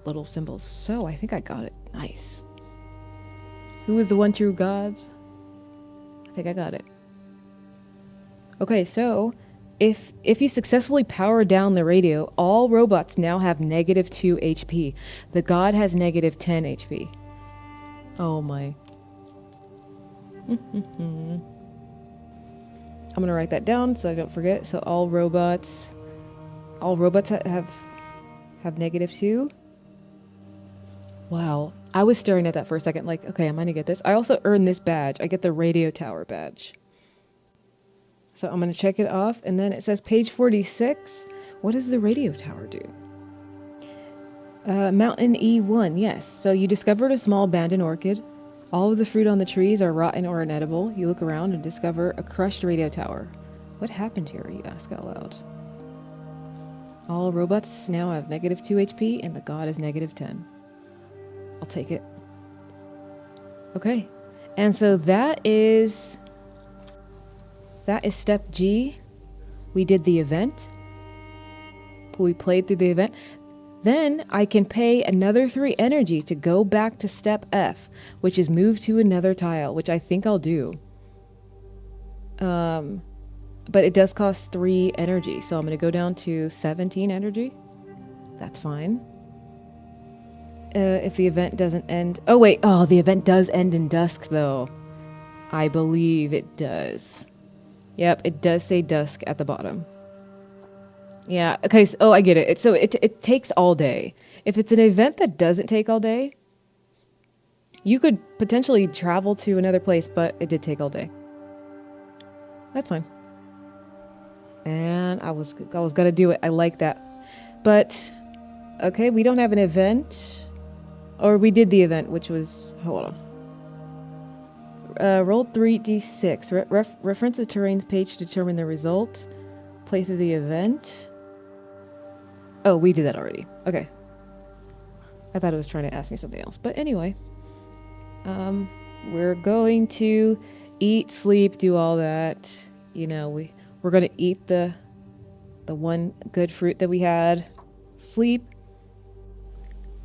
little symbols. So I think I got it. Nice. Who is the one true God? I think I got it. Okay, so if you successfully power down the radio, all robots now have -2 HP. The god has -10 HP. Oh my. I'm gonna write that down so I don't forget. So all robots have -2. Wow. I was staring at that for a second like, okay, I'm gonna get this. I also earned this badge. I get the radio tower badge. So I'm going to check it off, and then it says page 46. What does the radio tower do? Mountain E1, yes. So you discovered a small abandoned orchid. All of the fruit on the trees are rotten or inedible. You look around and discover a crushed radio tower. What happened here, you ask out loud. All robots now have -2 HP, and the god is -10. I'll take it. Okay. And so that is step G. We did the event. We played through the event. Then I can pay another 3 energy to go back to step F, which is move to another tile, which I think I'll do. But it does cost 3 energy, so I'm going to go down to 17 energy. That's fine. If the event doesn't end... Oh, wait. Oh, the event does end in dusk, though. I believe it does. Yep, it does say dusk at the bottom. Yeah, okay, so, I get it. So it takes all day. If it's an event that doesn't take all day, you could potentially travel to another place, but it did take all day. That's fine. And I was gonna do it. I like that. But Okay, we don't have an event. Or we did the event, which was... Hold on. Roll 3d6. Reference the terrain's page to determine the result. Place of the event. Oh, we did that already. Okay. I thought it was trying to ask me something else. But anyway. We're going to eat, sleep, do all that. You know, we're going to eat the one good fruit that we had. Sleep.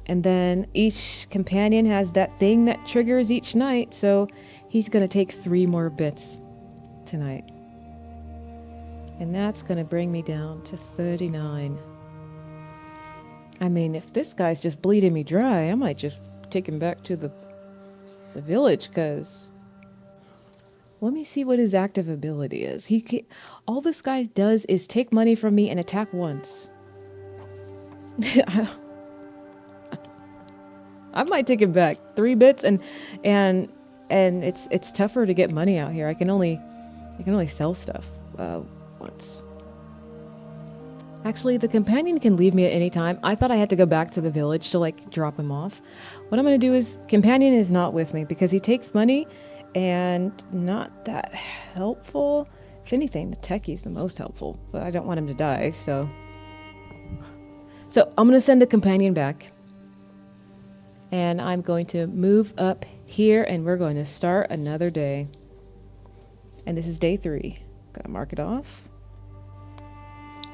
And then each companion has that thing that triggers each night. So he's going to take 3 more bits tonight. And that's going to bring me down to 39. I mean, if this guy's just bleeding me dry, I might just take him back to the village, because... Let me see what his active ability is. All this guy does is take money from me and attack once. I might take him back 3 bits, and it's tougher to get money out here. I can only sell stuff once. Actually, the companion can leave me at any time. I thought I had to go back to the village to like drop him off. What I'm gonna do is, companion is not with me because he takes money and not that helpful. If anything, the techie's the most helpful, but I don't want him to die, so I'm gonna send the companion back. And I'm going to move up here, and we're going to start another day. And this is day 3. Gotta mark it off.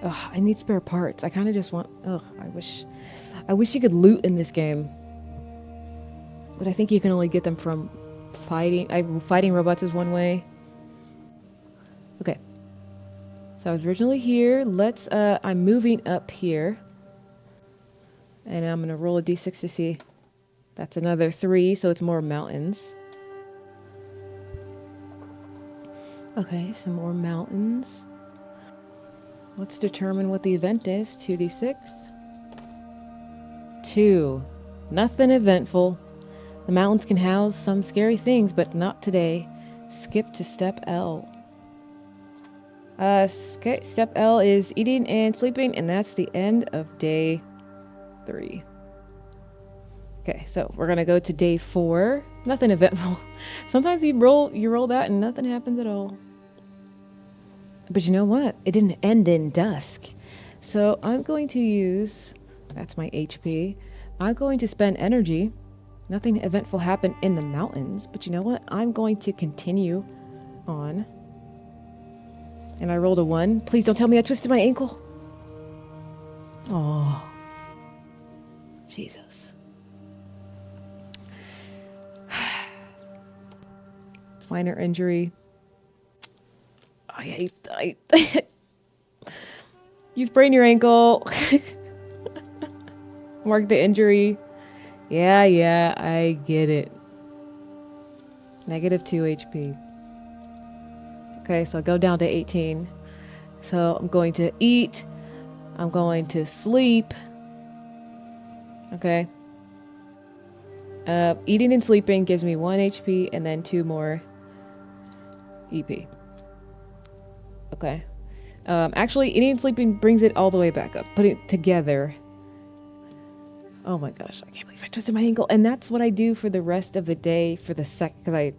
Ugh, I need spare parts. I kind of just want... Ugh, I wish you could loot in this game. But I think you can only get them from fighting. Fighting robots is one way. Okay. So I was originally here. I'm moving up here. And I'm going to roll a d6 to see... That's another 3, so it's more mountains. Okay, some more mountains. Let's determine what the event is. 2d6. 2. Nothing eventful. The mountains can house some scary things, but not today. Skip to step L. Step L is eating and sleeping, and that's the end of day 3. Okay, so we're gonna go to day 4. Nothing eventful. Sometimes you roll that and nothing happens at all. But you know what? It didn't end in dusk. So I'm going to use, that's my HP. I'm going to spend energy. Nothing eventful happened in the mountains, but you know what? I'm going to continue on. And I rolled a 1. Please don't tell me I twisted my ankle. Oh, Jesus. Minor injury. You sprain your ankle. Mark the injury. Yeah, I get it. -2 HP. Okay, so I go down to 18. So I'm going to eat. I'm going to sleep. Okay. Eating and sleeping gives me 1 HP and then 2 more EP. Okay. Actually, eating and sleeping brings it all the way back up. Put it together. Oh my gosh, I can't believe I twisted my ankle. And that's what I do for the rest of the day for the because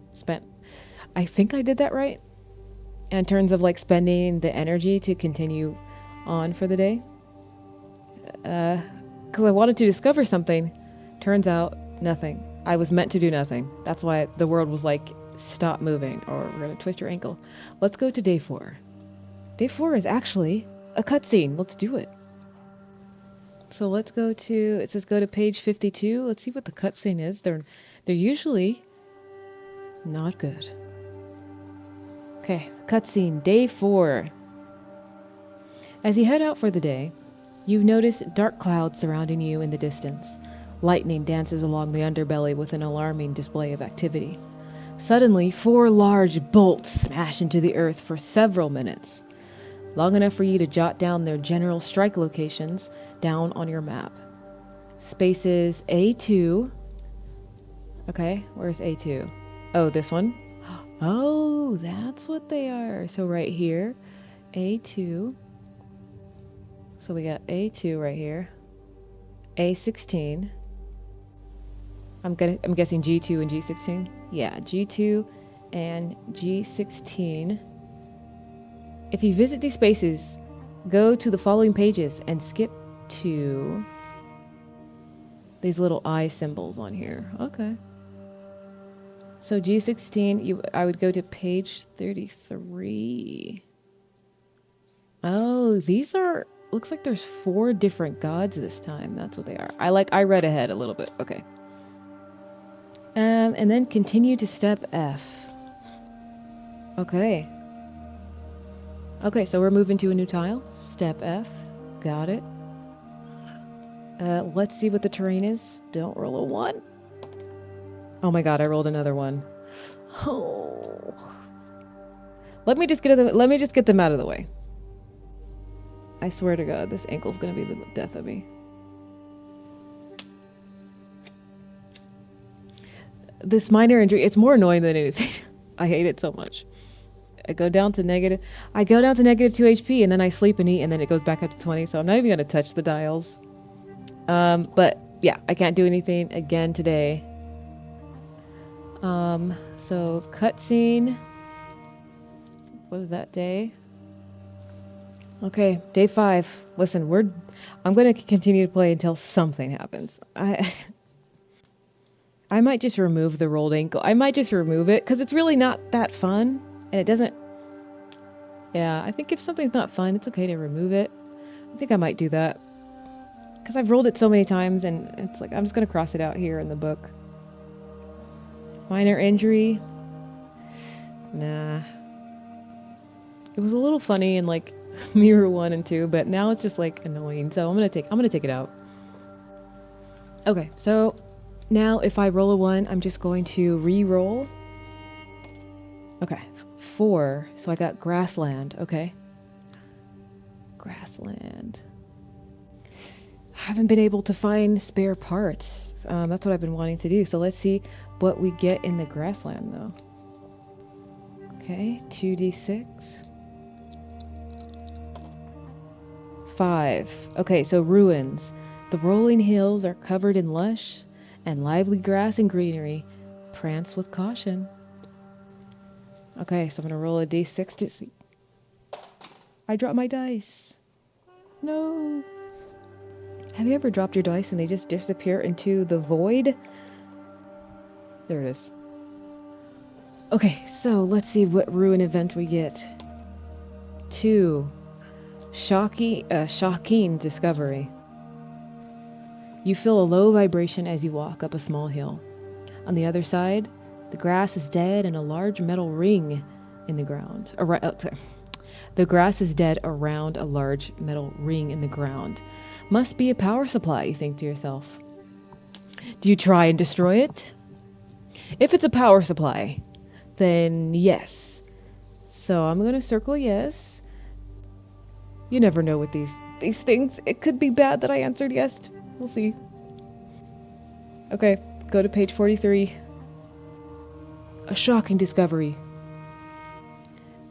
I think I did that right. In terms of like spending the energy to continue on for the day. Because I wanted to discover something. Turns out, nothing. I was meant to do nothing. That's why the world was like, stop moving or we're going to twist your ankle. Let's go to day 4. Day 4 is actually a cutscene. Let's do it. So let's go to, it says go to page 52. Let's see what the cutscene is. They're usually not good. Okay, cutscene, day 4. As you head out for the day, you notice dark clouds surrounding you in the distance. Lightning dances along the underbelly with an alarming display of activity. Suddenly, 4 large bolts smash into the earth for several minutes, long enough for you to jot down their general strike locations down on your map. Spaces A2. Okay, where's A2? Oh, this one? Oh, that's what they are. So right here, A2. So we got A2 right here. A16. I'm guessing G2 and G16. Yeah, G2 and G16. If you visit these spaces, go to the following pages and skip to these little eye symbols on here. Okay. So G16, I would go to page 33. Oh, these are, looks like there's 4 different gods this time. That's what they are. I read ahead a little bit. Okay. And then continue to step F. Okay. Okay, so we're moving to a new tile. Step F. Got it. Let's see what the terrain is. Don't roll a 1. Oh my god, I rolled another 1. Oh. Let me just get them out of the way. I swear to god, this ankle's gonna be the death of me. This minor injury, it's more annoying than anything. I hate it so much. I go down to negative 2 HP, and then I sleep and eat, and then it goes back up to 20, so I'm not even going to touch the dials. But yeah, I can't do anything again today. So cutscene. What was that day? Okay, day 5. Listen, I'm going to continue to play until something happens. I might just remove the rolled ankle. I might just remove it because it's really not that fun. And it doesn't... Yeah, I think if something's not fun, it's okay to remove it. I think I might do that. Because I've rolled it so many times and it's like, I'm just going to cross it out here in the book. Minor injury. Nah. It was a little funny in like MIRU 1 and 2, but now it's just like annoying. So I'm going to take it out. Okay, so... Now, if I roll a 1, I'm just going to re-roll. Okay, 4. So I got grassland. Okay. Grassland. Haven't been able to find spare parts. That's what I've been wanting to do. So let's see what we get in the grassland, though. Okay, 2d6. 5. Okay, so ruins. The rolling hills are covered in lush and lively grass and greenery. Prance with caution. Okay, so I'm gonna roll a d6 to see. I dropped my dice. No. Have you ever dropped your dice and they just disappear into the void? There it is. Okay, so let's see what ruin event we get. 2. Shocking discovery. You feel a low vibration as you walk up a small hill. On the other side, the grass is dead and a large metal ring in the ground. The grass is dead around a large metal ring in the ground. Must be a power supply, you think to yourself. Do you try and destroy it? If it's a power supply, then yes. So I'm going to circle yes. You never know with these things. It could be bad that I answered yes. We'll see. Okay, go to page 43. A shocking discovery.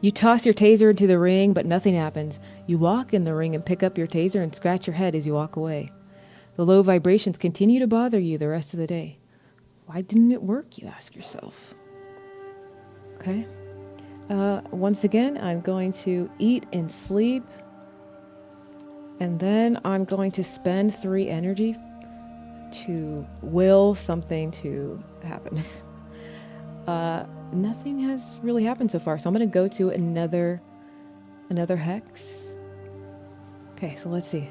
You toss your taser into the ring, but nothing happens. You walk in the ring and pick up your taser and scratch your head as you walk away. The low vibrations continue to bother you the rest of the day. Why didn't it work, you ask yourself. Okay. Once again, I'm going to eat and sleep. And then I'm going to spend 3 energy to will something to happen. Nothing has really happened so far, so I'm going to go to another hex. Okay, so let's see.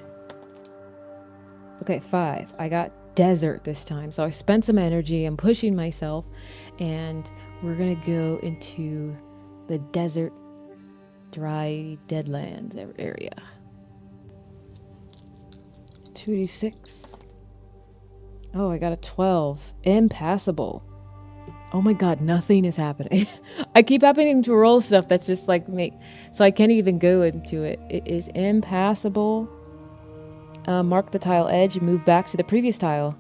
Okay, 5. I got desert this time, so I spent some energy. I'm pushing myself, and we're going to go into the desert, dry, deadlands area. 2d6. Oh, I got a 12. Impassable. Oh my god, nothing is happening. I keep having to roll stuff that's just like so I can't even go into it. It is impassable. Mark the tile edge, move back to the previous tile,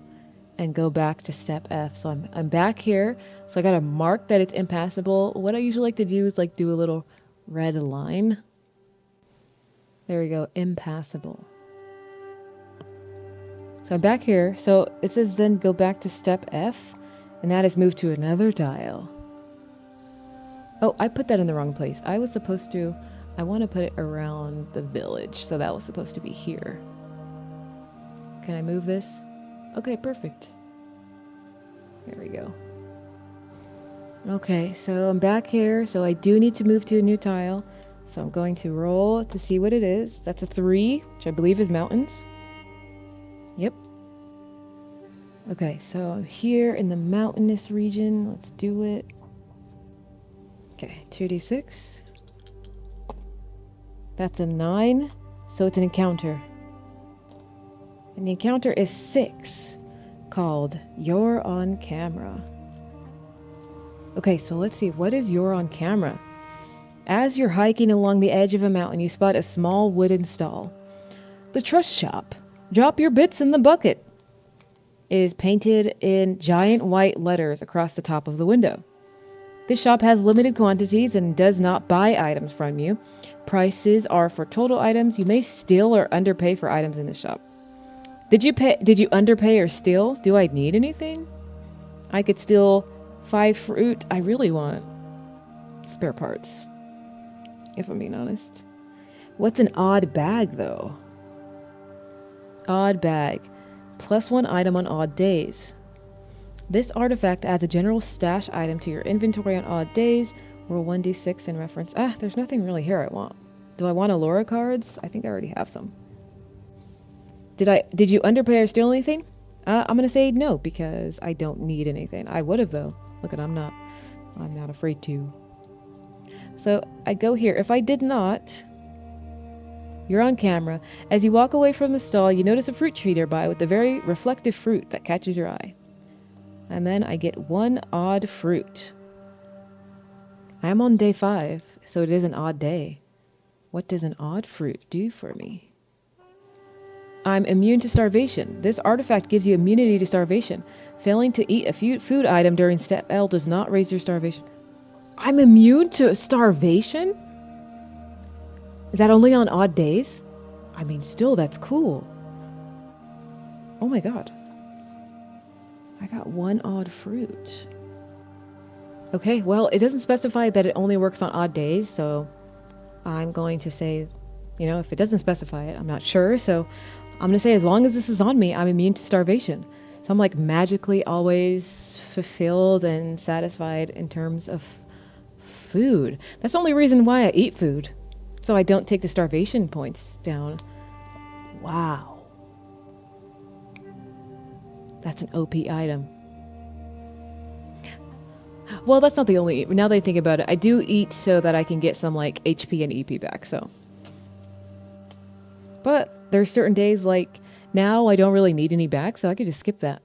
and go back to step F. So I'm back here. So I gotta mark that it's impassable. What I usually like to do is like do a little red line. There we go, impassable. So I'm back here. So it says then go back to step F, and that is move to another tile. Oh, I put that in the wrong place. I was supposed to, I want to put it around the village. So that was supposed to be here. Can I move this? Okay, perfect. There we go. Okay, so I'm back here. So I do need to move to a new tile. So I'm going to roll to see what it is. That's a 3, which I believe is mountains. Yep. Okay, so I'm here in the mountainous region. Let's do it. Okay, 2d6. That's a 9, so it's an encounter. And the encounter is 6, called You're on Camera. Okay, so let's see. What is You're on Camera? As you're hiking along the edge of a mountain, you spot a small wooden stall. The Trust Shop. Drop your bits in the bucket. Is painted in giant white letters across the top of the window. This shop has limited quantities and does not buy items from you. Prices are for total items. You may steal or underpay for items in the shop. Did you underpay or steal? Do I need anything? I could steal 5 fruit. I really want spare parts, if I'm being honest. What's an odd bag, though? Odd bag. +1 item on odd days. This artifact adds a general stash item to your inventory on odd days. Roll 1d6 in reference. There's nothing really here I want. Do I want Allura cards? I think I already have some. Did you underpay or steal anything? I'm gonna say no, because I don't need anything. I would have, though. Look at, I'm not afraid to. So I go here. If I did not, you're on camera. As you walk away from the stall, you notice a fruit tree nearby with a very reflective fruit that catches your eye. And then I get 1 odd fruit. I'm on day 5, so it is an odd day. What does an odd fruit do for me? I'm immune to starvation. This artifact gives you immunity to starvation. Failing to eat a food item during step L does not raise your starvation. I'm immune to starvation? Is that only on odd days? I mean, still, that's cool. Oh my god. I got 1 odd fruit. Okay, well, it doesn't specify that it only works on odd days, so I'm going to say, if it doesn't specify it, I'm not sure, so I'm going to say as long as this is on me, I'm immune to starvation. So I'm like magically always fulfilled and satisfied in terms of food. That's the only reason why I eat food. So I don't take the starvation points down. Wow. That's an OP item. Well, that's not the only... Now that I think about it, I do eat so that I can get some, HP and EP back, so... But there's certain days, now I don't really need any back, so I could just skip that.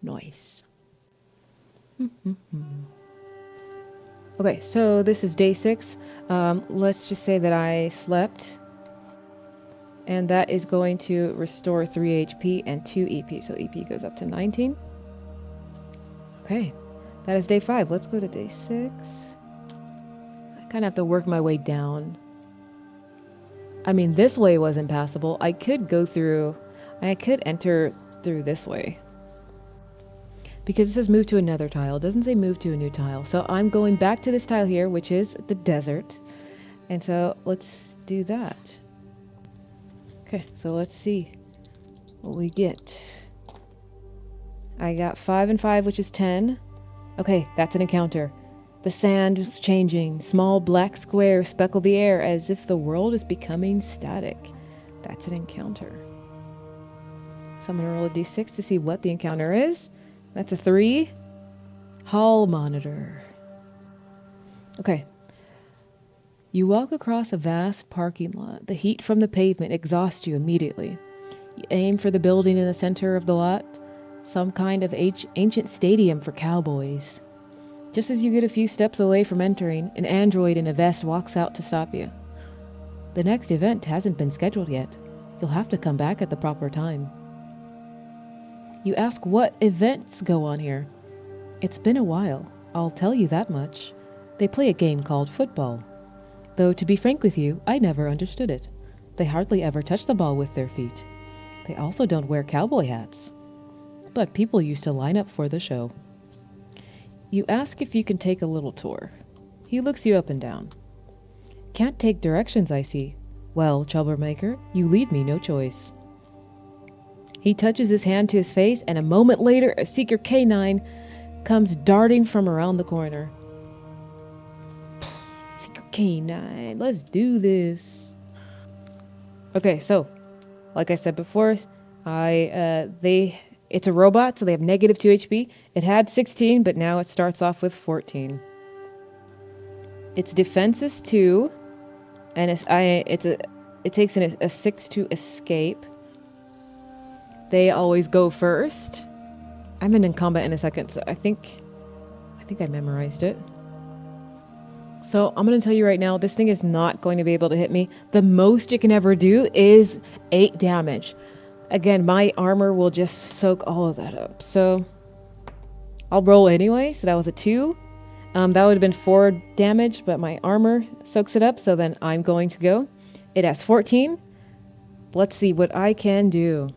Nice. Okay, so this is day 6. Let's just say that I slept. And that is going to restore 3 HP and 2 EP. So EP goes up to 19. Okay, that is day 5. Let's go to day 6. I kind of have to work my way down. I mean, this way was impassable. I could enter through this way. Because it says move to another tile. It doesn't say move to a new tile. So I'm going back to this tile here, which is the desert. And so let's do that. Okay, so let's see what we get. I got 5 and 5, which is 10. Okay, that's an encounter. The sand is changing. Small black squares speckle the air as if the world is becoming static. That's an encounter. So I'm going to roll a d6 to see what the encounter is. That's a 3. Hall monitor. Okay. You walk across a vast parking lot. The heat from the pavement exhausts you immediately. You aim for the building in the center of the lot. Some kind of ancient stadium for cowboys. Just as you get a few steps away from entering, an android in a vest walks out to stop you. The next event hasn't been scheduled yet. You'll have to come back at the proper time. You ask what events go on here. It's been a while, I'll tell you that much. They play a game called football. Though, to be frank with you, I never understood it. They hardly ever touch the ball with their feet. They also don't wear cowboy hats. But people used to line up for the show. You ask if you can take a little tour. He looks you up and down. Can't take directions, I see. Well, troublemaker, you leave me no choice. He touches his hand to his face, and a moment later, a seeker canine comes darting from around the corner. Seeker canine, let's do this. Okay, so, like I said before, it's a robot, so they have -2 HP. It had 16, but now it starts off with 14. Its defense is 2, and it takes a 6 to escape. They always go first. I'm in combat in a second, so I think I memorized it. So I'm going to tell you right now, this thing is not going to be able to hit me. The most it can ever do is 8 damage. Again, my armor will just soak all of that up. So I'll roll anyway. So that was a 2. That would have been 4 damage, but my armor soaks it up. So then I'm going to go. It has 14. Let's see what I can do.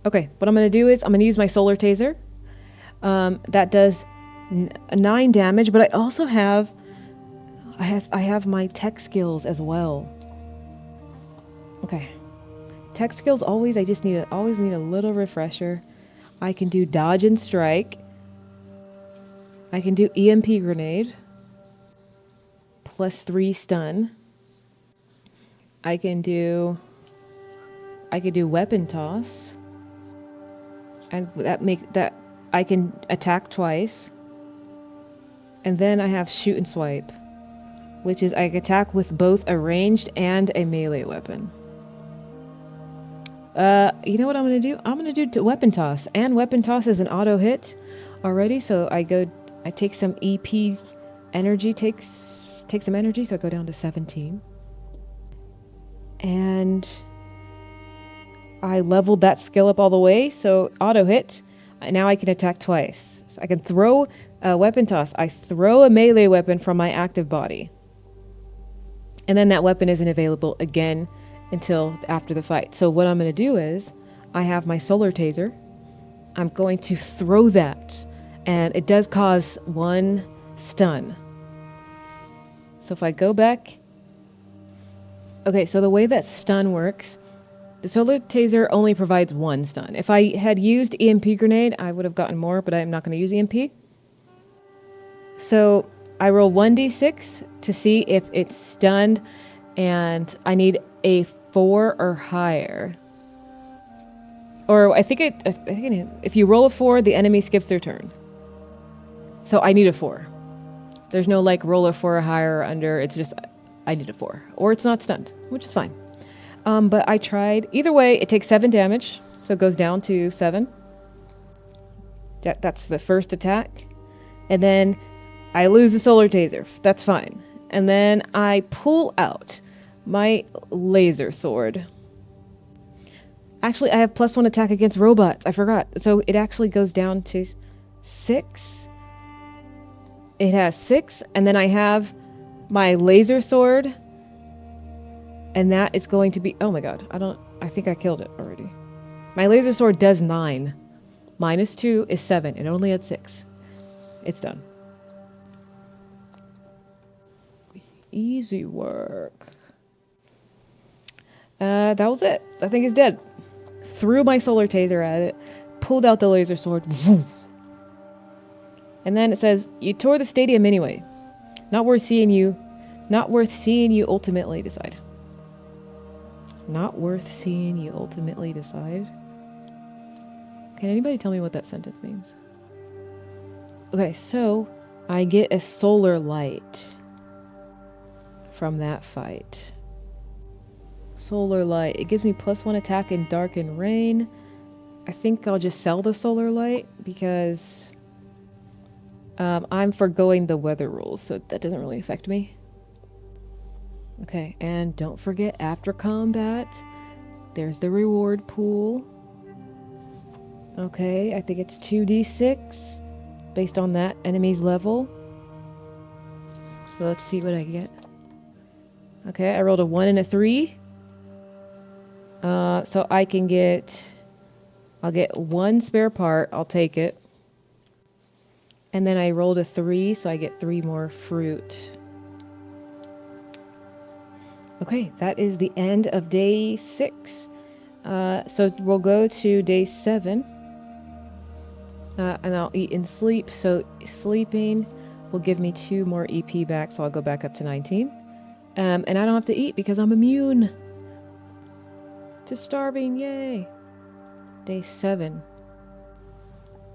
Okay, what I'm going to do is I'm going to use my solar taser. That does 9 damage, but I also have my tech skills as well. Okay. Tech skills always need a little refresher. I can do dodge and strike. I can do EMP grenade. +3 stun. I could do weapon toss. And that I can attack twice. And then I have shoot and swipe, which is I can attack with both a ranged and a melee weapon. You know what I'm going to do? I'm going to do weapon toss. And weapon toss is an auto hit already. So I take some EP energy, take some energy. So I go down to 17. And I leveled that skill up all the way. So auto hit. Now I can attack twice. So I can throw a weapon toss. I throw a melee weapon from my active body. And then that weapon isn't available again until after the fight. So what I'm going to do is I have my solar taser. I'm going to throw that, and it does cause 1 stun. So if I go back, okay, so the way that stun works, the solar taser only provides 1 stun. If I had used EMP grenade, I would have gotten more, but I'm not going to use EMP. So I roll 1d6 to see if it's stunned, and I need a 4 or higher. Or I think if you roll a 4, the enemy skips their turn. So I need a 4. There's no like roll a 4 or higher or under. It's just I need a 4. Or it's not stunned, which is fine. But I tried. Either way, it takes 7 damage. So it goes down to 7. That's the first attack. And then I lose the solar taser. That's fine. And then I pull out my laser sword. Actually, I have +1 attack against robots. I forgot. So it actually goes down to 6. It has 6. And then I have my laser sword. And that is going to be... Oh my god. I think I killed it already. My laser sword does 9. -2 is 7. It only had 6. It's done. Easy work. That was it. That thing is dead. Threw my solar taser at it. Pulled out the laser sword. And then it says, you tore the stadium anyway. Not worth seeing you ultimately decide. Not worth seeing you ultimately decide. Can anybody tell me what that sentence means? Okay, so I get a solar light from that fight. Solar light. It gives me +1 attack in dark and rain. I think I'll just sell the solar light because I'm forgoing the weather rules, so that doesn't really affect me. Okay, and don't forget after combat, there's the reward pool. Okay, I think it's 2d6 based on that enemy's level. So let's see what I get. Okay, I rolled a 1 and a 3. So I'll get one spare part. I'll take it. And then I rolled a 3, so I get 3 more fruit. Okay, that is the end of day 6. So we'll go to day 7. And I'll eat and sleep. So sleeping will give me 2 more EP back, so I'll go back up to 19. And I don't have to eat because I'm immune to starving. Yay! Day 7.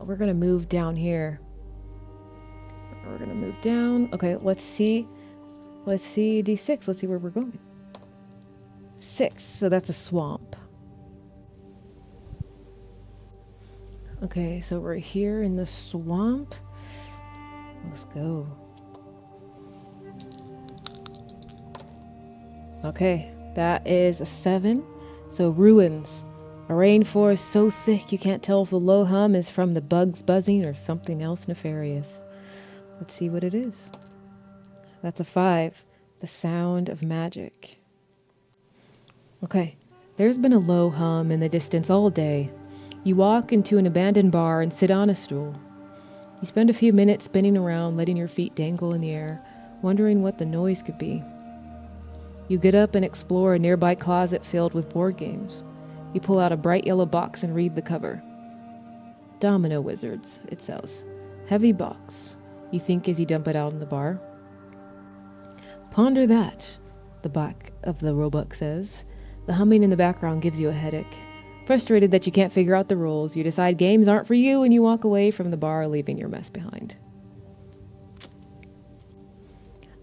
We're gonna move down here. We're gonna move down. Okay, let's see D6. Let's see where we're going. 6. So that's a swamp. Okay, so we're here in the swamp. Let's go. Okay, that is a 7. So ruins. A rainforest so thick you can't tell if the low hum is from the bugs buzzing or something else nefarious. Let's see what it is. That's a 5. The sound of magic. Okay, there's been a low hum in the distance all day. You walk into an abandoned bar and sit on a stool. You spend a few minutes spinning around, letting your feet dangle in the air, wondering what the noise could be. You get up and explore a nearby closet filled with board games. You pull out a bright yellow box and read the cover. Domino Wizards, it says. Heavy box, you think as you dump it out in the bar. Ponder that, the back of the rulebook says. The humming in the background gives you a headache. Frustrated that you can't figure out the rules, you decide games aren't for you and you walk away from the bar, leaving your mess behind.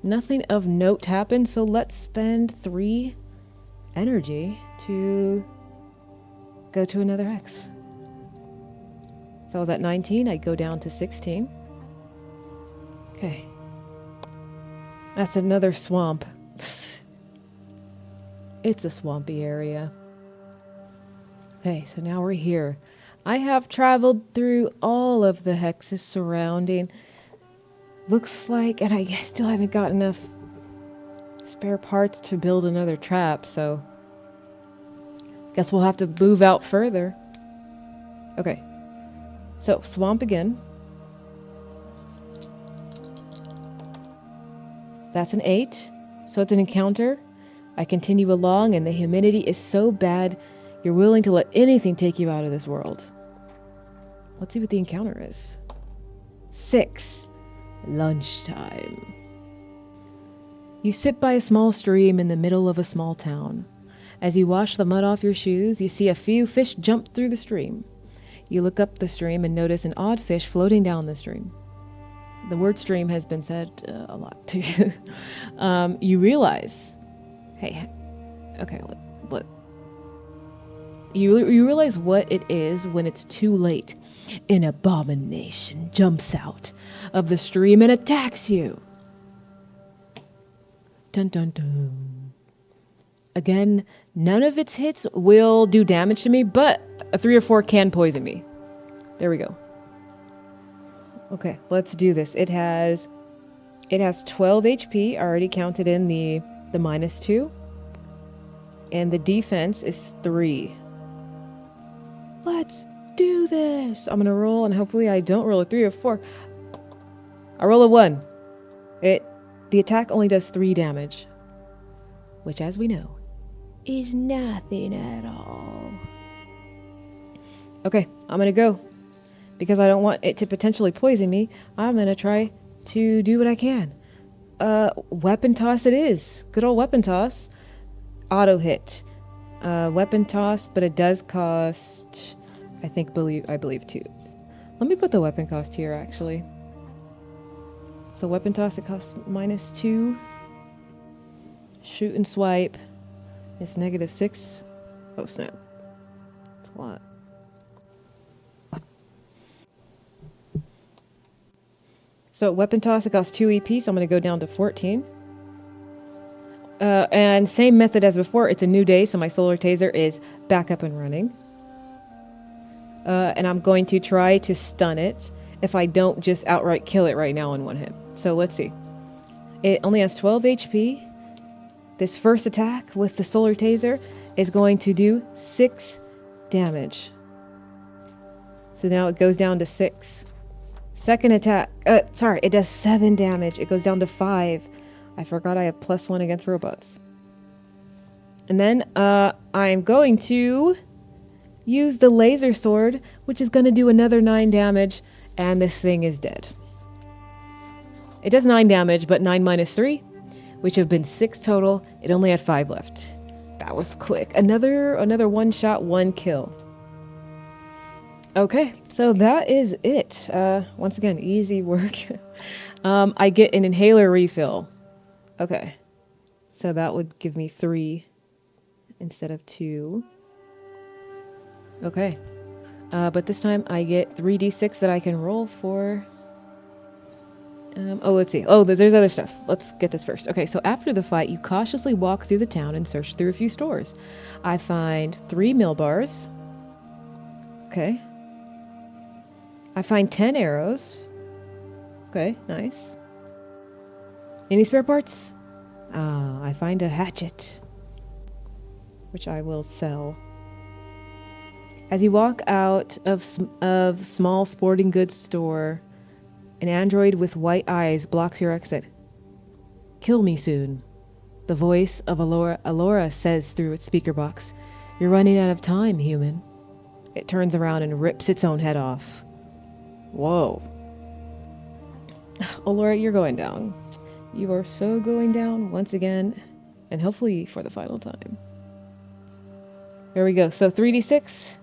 Nothing of note happened, so let's spend 3 energy to go to another hex. So I was at 19, I go down to 16. Okay. That's another swamp. It's a swampy area. Okay, so now we're here. I have traveled through all of the hexes surrounding. Looks like, and I still haven't got enough spare parts to build another trap, so guess we'll have to move out further. Okay, so swamp again. That's an 8, so it's an encounter. I continue along and the humidity is so bad you're willing to let anything take you out of this world. Let's see what the encounter is. 6. Lunchtime. You sit by a small stream in the middle of a small town. As you wash the mud off your shoes, you see a few fish jump through the stream. You look up the stream and notice an odd fish floating down the stream. The word stream has been said a lot to you. You realize, hey, okay, what? You realize what it is when it's too late. An abomination jumps out of the stream and attacks you. Dun dun dun. Again, none of its hits will do damage to me, but a 3 or 4 can poison me. There we go. Okay, let's do this. It has 12 HP. I already counted in the -2. And the defense is 3. Let's do this. I'm gonna roll, and hopefully I don't roll a 3 or 4. I roll a 1. The attack only does 3 damage, which, as we know, is nothing at all. Okay, I'm gonna go. Because I don't want it to potentially poison me, I'm gonna try to do what I can. Weapon toss it is. Good old weapon toss. Auto hit. Weapon toss, but it does cost, I believe 2. Let me put the weapon cost here, actually. So weapon toss, it costs -2. Shoot and swipe, it's -6. Oh snap, that's a lot. So weapon toss, it costs 2 EP, so I'm going to go down to 14. And same method as before, it's a new day, so my solar taser is back up and running. And I'm going to try to stun it if I don't just outright kill it right now in one hit. So let's see. It only has 12 HP. This first attack with the solar taser is going to do 6 damage. So now it goes down to 6. Second attack, sorry, it does 7 damage. It goes down to 5. I forgot I have +1 against robots. And then I'm going to use the laser sword, which is going to do another 9 damage, and this thing is dead. It does 9 damage, but 9 minus 3, which have been 6 total. It only had 5 left. That was quick. Another 1 shot, 1 kill. Okay, so that is it. Once again, easy work. I get an inhaler refill. Okay, so that would give me 3 instead of 2. Okay, but this time I get 3d6 that I can roll for. Oh, let's see. Oh, there's other stuff. Let's get this first. Okay, so after the fight, you cautiously walk through the town and search through a few stores. I find 3 mill bars. Okay. I find 10 arrows. Okay, nice. Any spare parts? I find a hatchet, which I will sell. As you walk out of small sporting goods store, an android with white eyes blocks your exit. Kill me soon, the voice of Alora says through its speaker box. You're running out of time, human. It turns around and rips its own head off. Whoa. Alora, you're going down. You are so going down once again, and hopefully for the final time. There we go. So 3d6.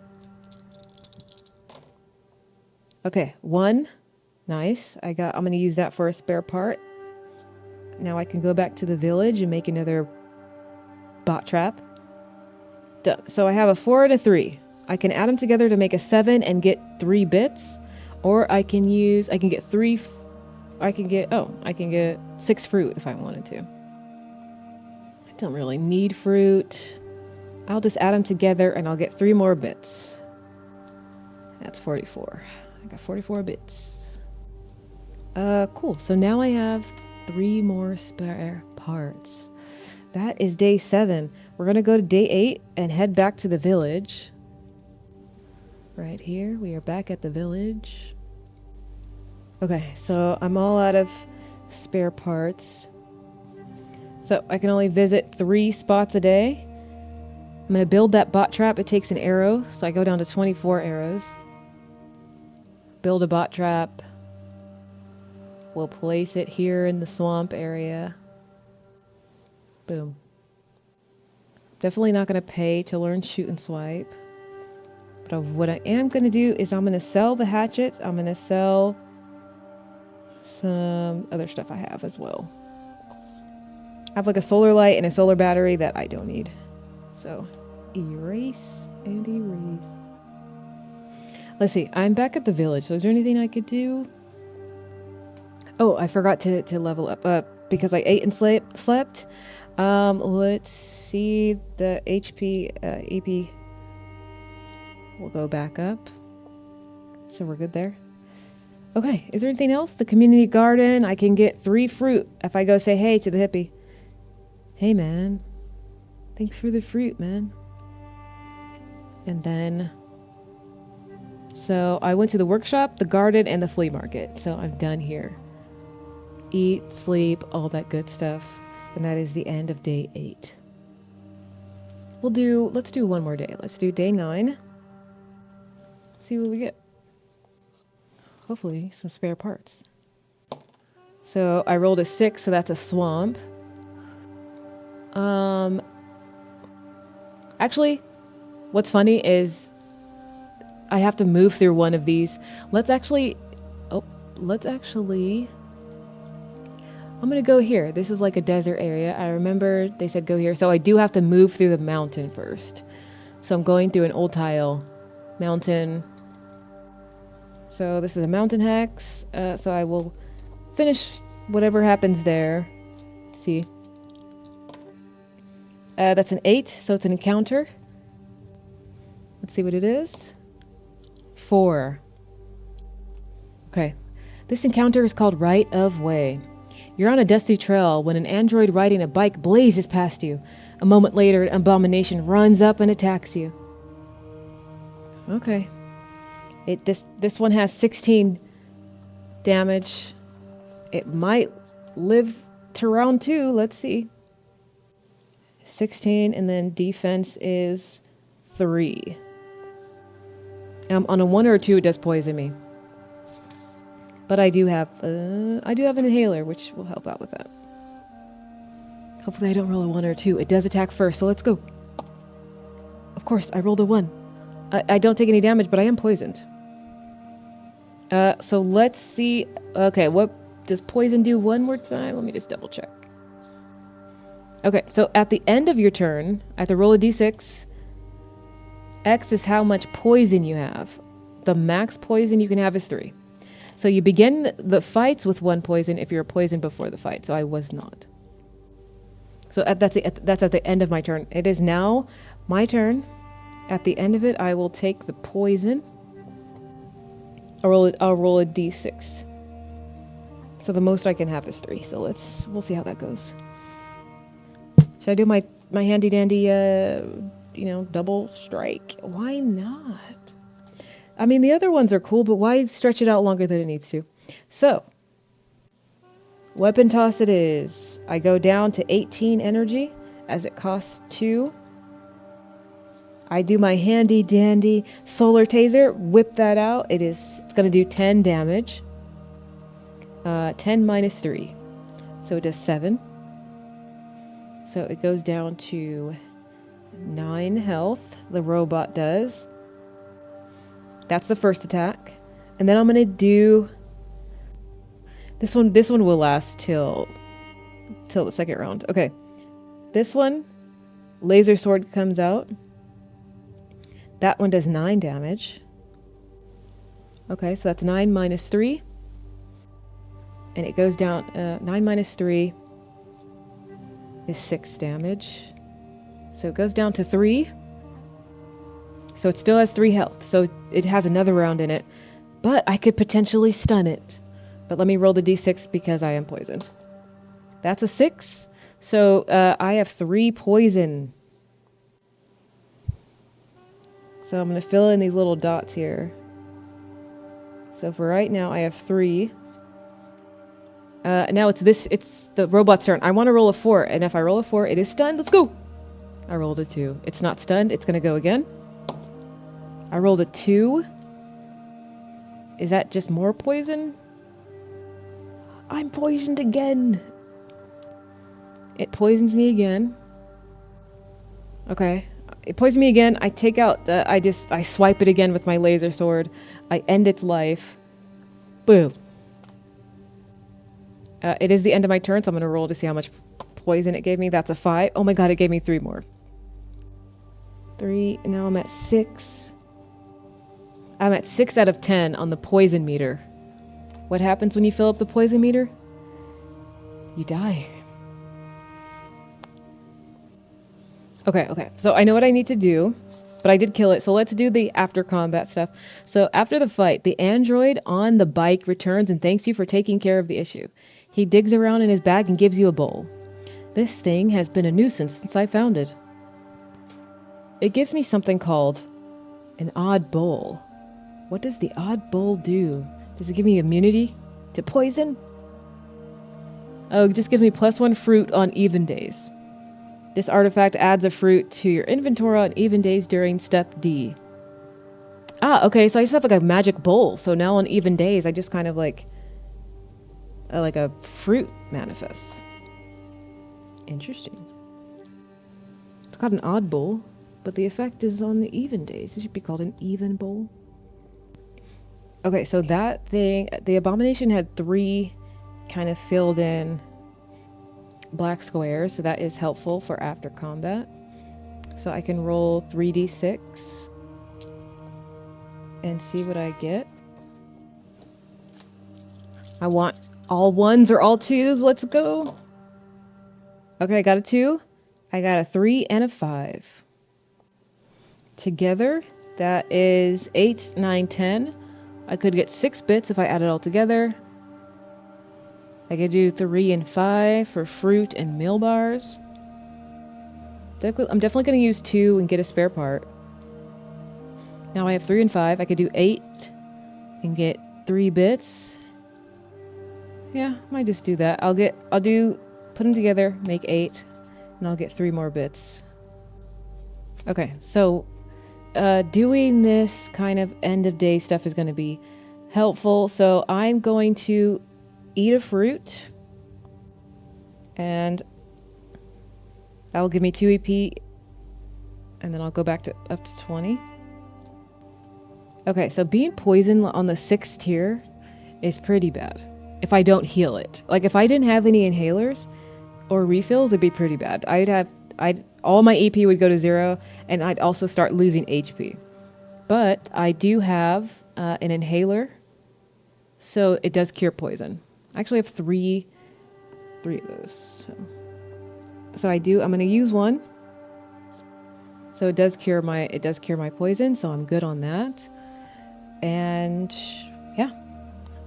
Okay, 1. Nice. I'm going to use that for a spare part. Now I can go back to the village and make another bot trap. Done. So I have a 4 and a 3. I can add them together to make a 7 and get 3 bits. Or I can get 6 fruit if I wanted to. I don't really need fruit. I'll just add them together and I'll get 3 more bits. That's 44. I got 44 bits. Cool. So now I have 3 more spare parts. That is day 7. We're going to go to day 8 and head back to the village. Right here. We are back at the village. Okay, so I'm all out of spare parts. So I can only visit 3 spots a day. I'm going to build that bot trap. It takes an arrow, so I go down to 24 arrows. Build a bot trap. We'll place it here in the swamp area. Boom. Definitely not going to pay to learn shoot and swipe. But what I am going to do is I'm going to sell the hatchets. I'm going to sell some other stuff I have as well. I have like a solar light and a solar battery that I don't need. So, erase and erase. Let's see. I'm back at the village. So is there anything I could do? Oh, I forgot to level up because I ate and slept. Let's see. The HP, EP will go back up. So we're good there. Okay, is there anything else? The community garden. I can get 3 fruit if I go say hey to the hippie. Hey, man. Thanks for the fruit, man. And then, so I went to the workshop, the garden, and the flea market. So I'm done here. Eat, sleep, all that good stuff. And that is the end of day 8. Let's do one more day. Let's do day 9. See what we get. Hopefully some spare parts. So I rolled a 6, so that's a swamp. Actually, what's funny is I have to move through one of these. I'm gonna go here. This is like a desert area. I remember they said go here. So I do have to move through the mountain first. So I'm going through an old tile mountain. So this is a mountain hex. So I will finish whatever happens there. Let's see. That's an 8, so it's an encounter. Let's see what it is. 4. Okay. This encounter is called Right of Way. You're on a dusty trail when an android riding a bike blazes past you. A moment later, an abomination runs up and attacks you. Okay. This one has 16 damage. It might live to round 2. Let's see. 16, and then defense is 3. On a 1 or a 2, it does poison me. But I do have an inhaler, which will help out with that. Hopefully I don't roll a 1 or a 2. It does attack first, so let's go. Of course, I rolled a 1. I don't take any damage, but I am poisoned. So let's see. Okay, what does poison do one more time? Let me just double check. Okay, so at the end of your turn, I have to roll a d6. X is how much poison you have. The max poison you can have is 3. So you begin the fights with 1 poison if you're poisoned before the fight. So I was not. So that's at the end of my turn. It is now my turn. At the end of it, I will take the poison. I'll roll a d6. So the most I can have is 3. So we'll see how that goes. Should I do my handy dandy, double strike? Why not? I mean, the other ones are cool, but why stretch it out longer than it needs to? So, weapon toss it is. I go down to 18 energy as it costs 2. I do my handy dandy solar taser, whip that out. It's going to do 10 damage. 10 minus 3. So it does 7. So it goes down to 9 health. The robot does. That's the first attack. And then I'm going to do this one. This one will last till the second round. Okay. This one, laser sword comes out. That one does 9 damage. Okay, so that's 9 minus 3. And it goes down, 9 minus 3 is 6 damage. So it goes down to 3. So it still has 3 health. So it has another round in it. But I could potentially stun it. But let me roll the d6 because I am poisoned. That's a 6. So I have 3 poison. So I'm going to fill in these little dots here. So for right now, I have 3. Now it's the robot's turn. I want to roll a 4. And if I roll a 4, it is stunned. Let's go. I rolled a 2. It's not stunned. It's going to go again. I rolled a 2. Is that just more poison? I'm poisoned again. It poisons me again. Okay. It poisons me again. I take out, I swipe it again with my laser sword. I end its life. Boom. It is the end of my turn, so I'm going to roll to see how much poison it gave me. That's a 5. Oh my god, it gave me 3 more. 3. Now I'm at 6. I'm at 6 out of 10 on the poison meter. What happens when you fill up the poison meter? You die. Okay. So I know what I need to do, but I did kill it. So let's do the after combat stuff. So after the fight, the android on the bike returns and thanks you for taking care of the issue. He digs around in his bag and gives you a bowl. This thing has been a nuisance since I found it. It gives me something called an odd bowl. What does the odd bowl do? Does it give me immunity to poison? Oh, it just gives me +1 fruit on even days. This artifact adds a fruit to your inventory on even days during step D. Ah, okay, so I just have like a magic bowl. So now on even days, I just kind of like a fruit manifests. Interesting. It's got an odd bowl, but the effect is on the even days. It should be called an even bowl. Okay, so that thing, the abomination had 3 kind of filled in black squares, so that is helpful for after combat. So I can roll 3d6 and see what I get. I want all 1s or all 2s. Let's go. Okay, I got a 2. I got a 3 and a 5. Together, that is 8, 9, 10. I could get 6 bits if I add it all together. I could do 3 and 5 for fruit and meal bars. I'm definitely going to use 2 and get a spare part. Now I have 3 and 5. I could do 8 and get 3 bits. Yeah, I might just do that. Put them together, make 8, and I'll get 3 more bits. Okay, so doing this kind of end of day stuff is going to be helpful. So I'm going to eat a fruit, and that will give me 2 EP, and then I'll go back to up to 20. Okay, so being poisoned on the 6th tier is pretty bad if I don't heal it. Like if I didn't have any inhalers or refills, it'd be pretty bad. All my EP would go to 0, and I'd also start losing HP. But I do have an inhaler, so it does cure poison. I actually have three of those. So I'm going to use one. So it does cure my poison, so I'm good on that. And yeah,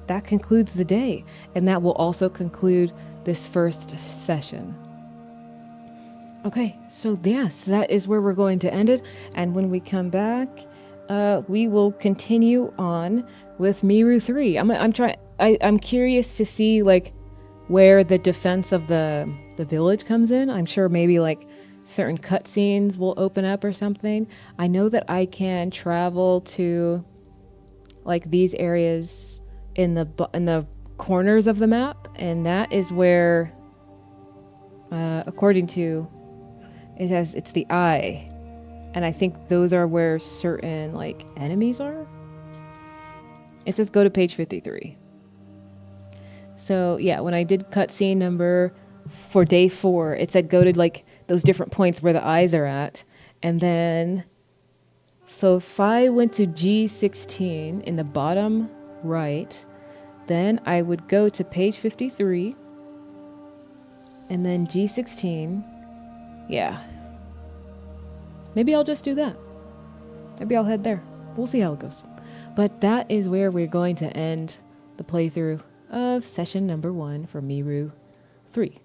that concludes the day, and that will also conclude this first session. Okay, so yes, that is where we're going to end it. And when we come back, we will continue on with MIRU III. I'm curious to see like where the defense of the village comes in. I'm sure maybe like certain cutscenes will open up or something. I know that I can travel to like these areas in the corners of the map, and that is where, according to it's the eye, and I think those are where certain like enemies are. It says go to page 53. So yeah, when I did cutscene number for day 4, it said go to like those different points where the eyes are at, and then so if I went to G16 in the bottom right, then I would go to page 53, and then G16. Yeah. Maybe I'll just do that. Maybe I'll head there. We'll see how it goes. But that is where we're going to end the playthrough of session number 1 for MIRU III.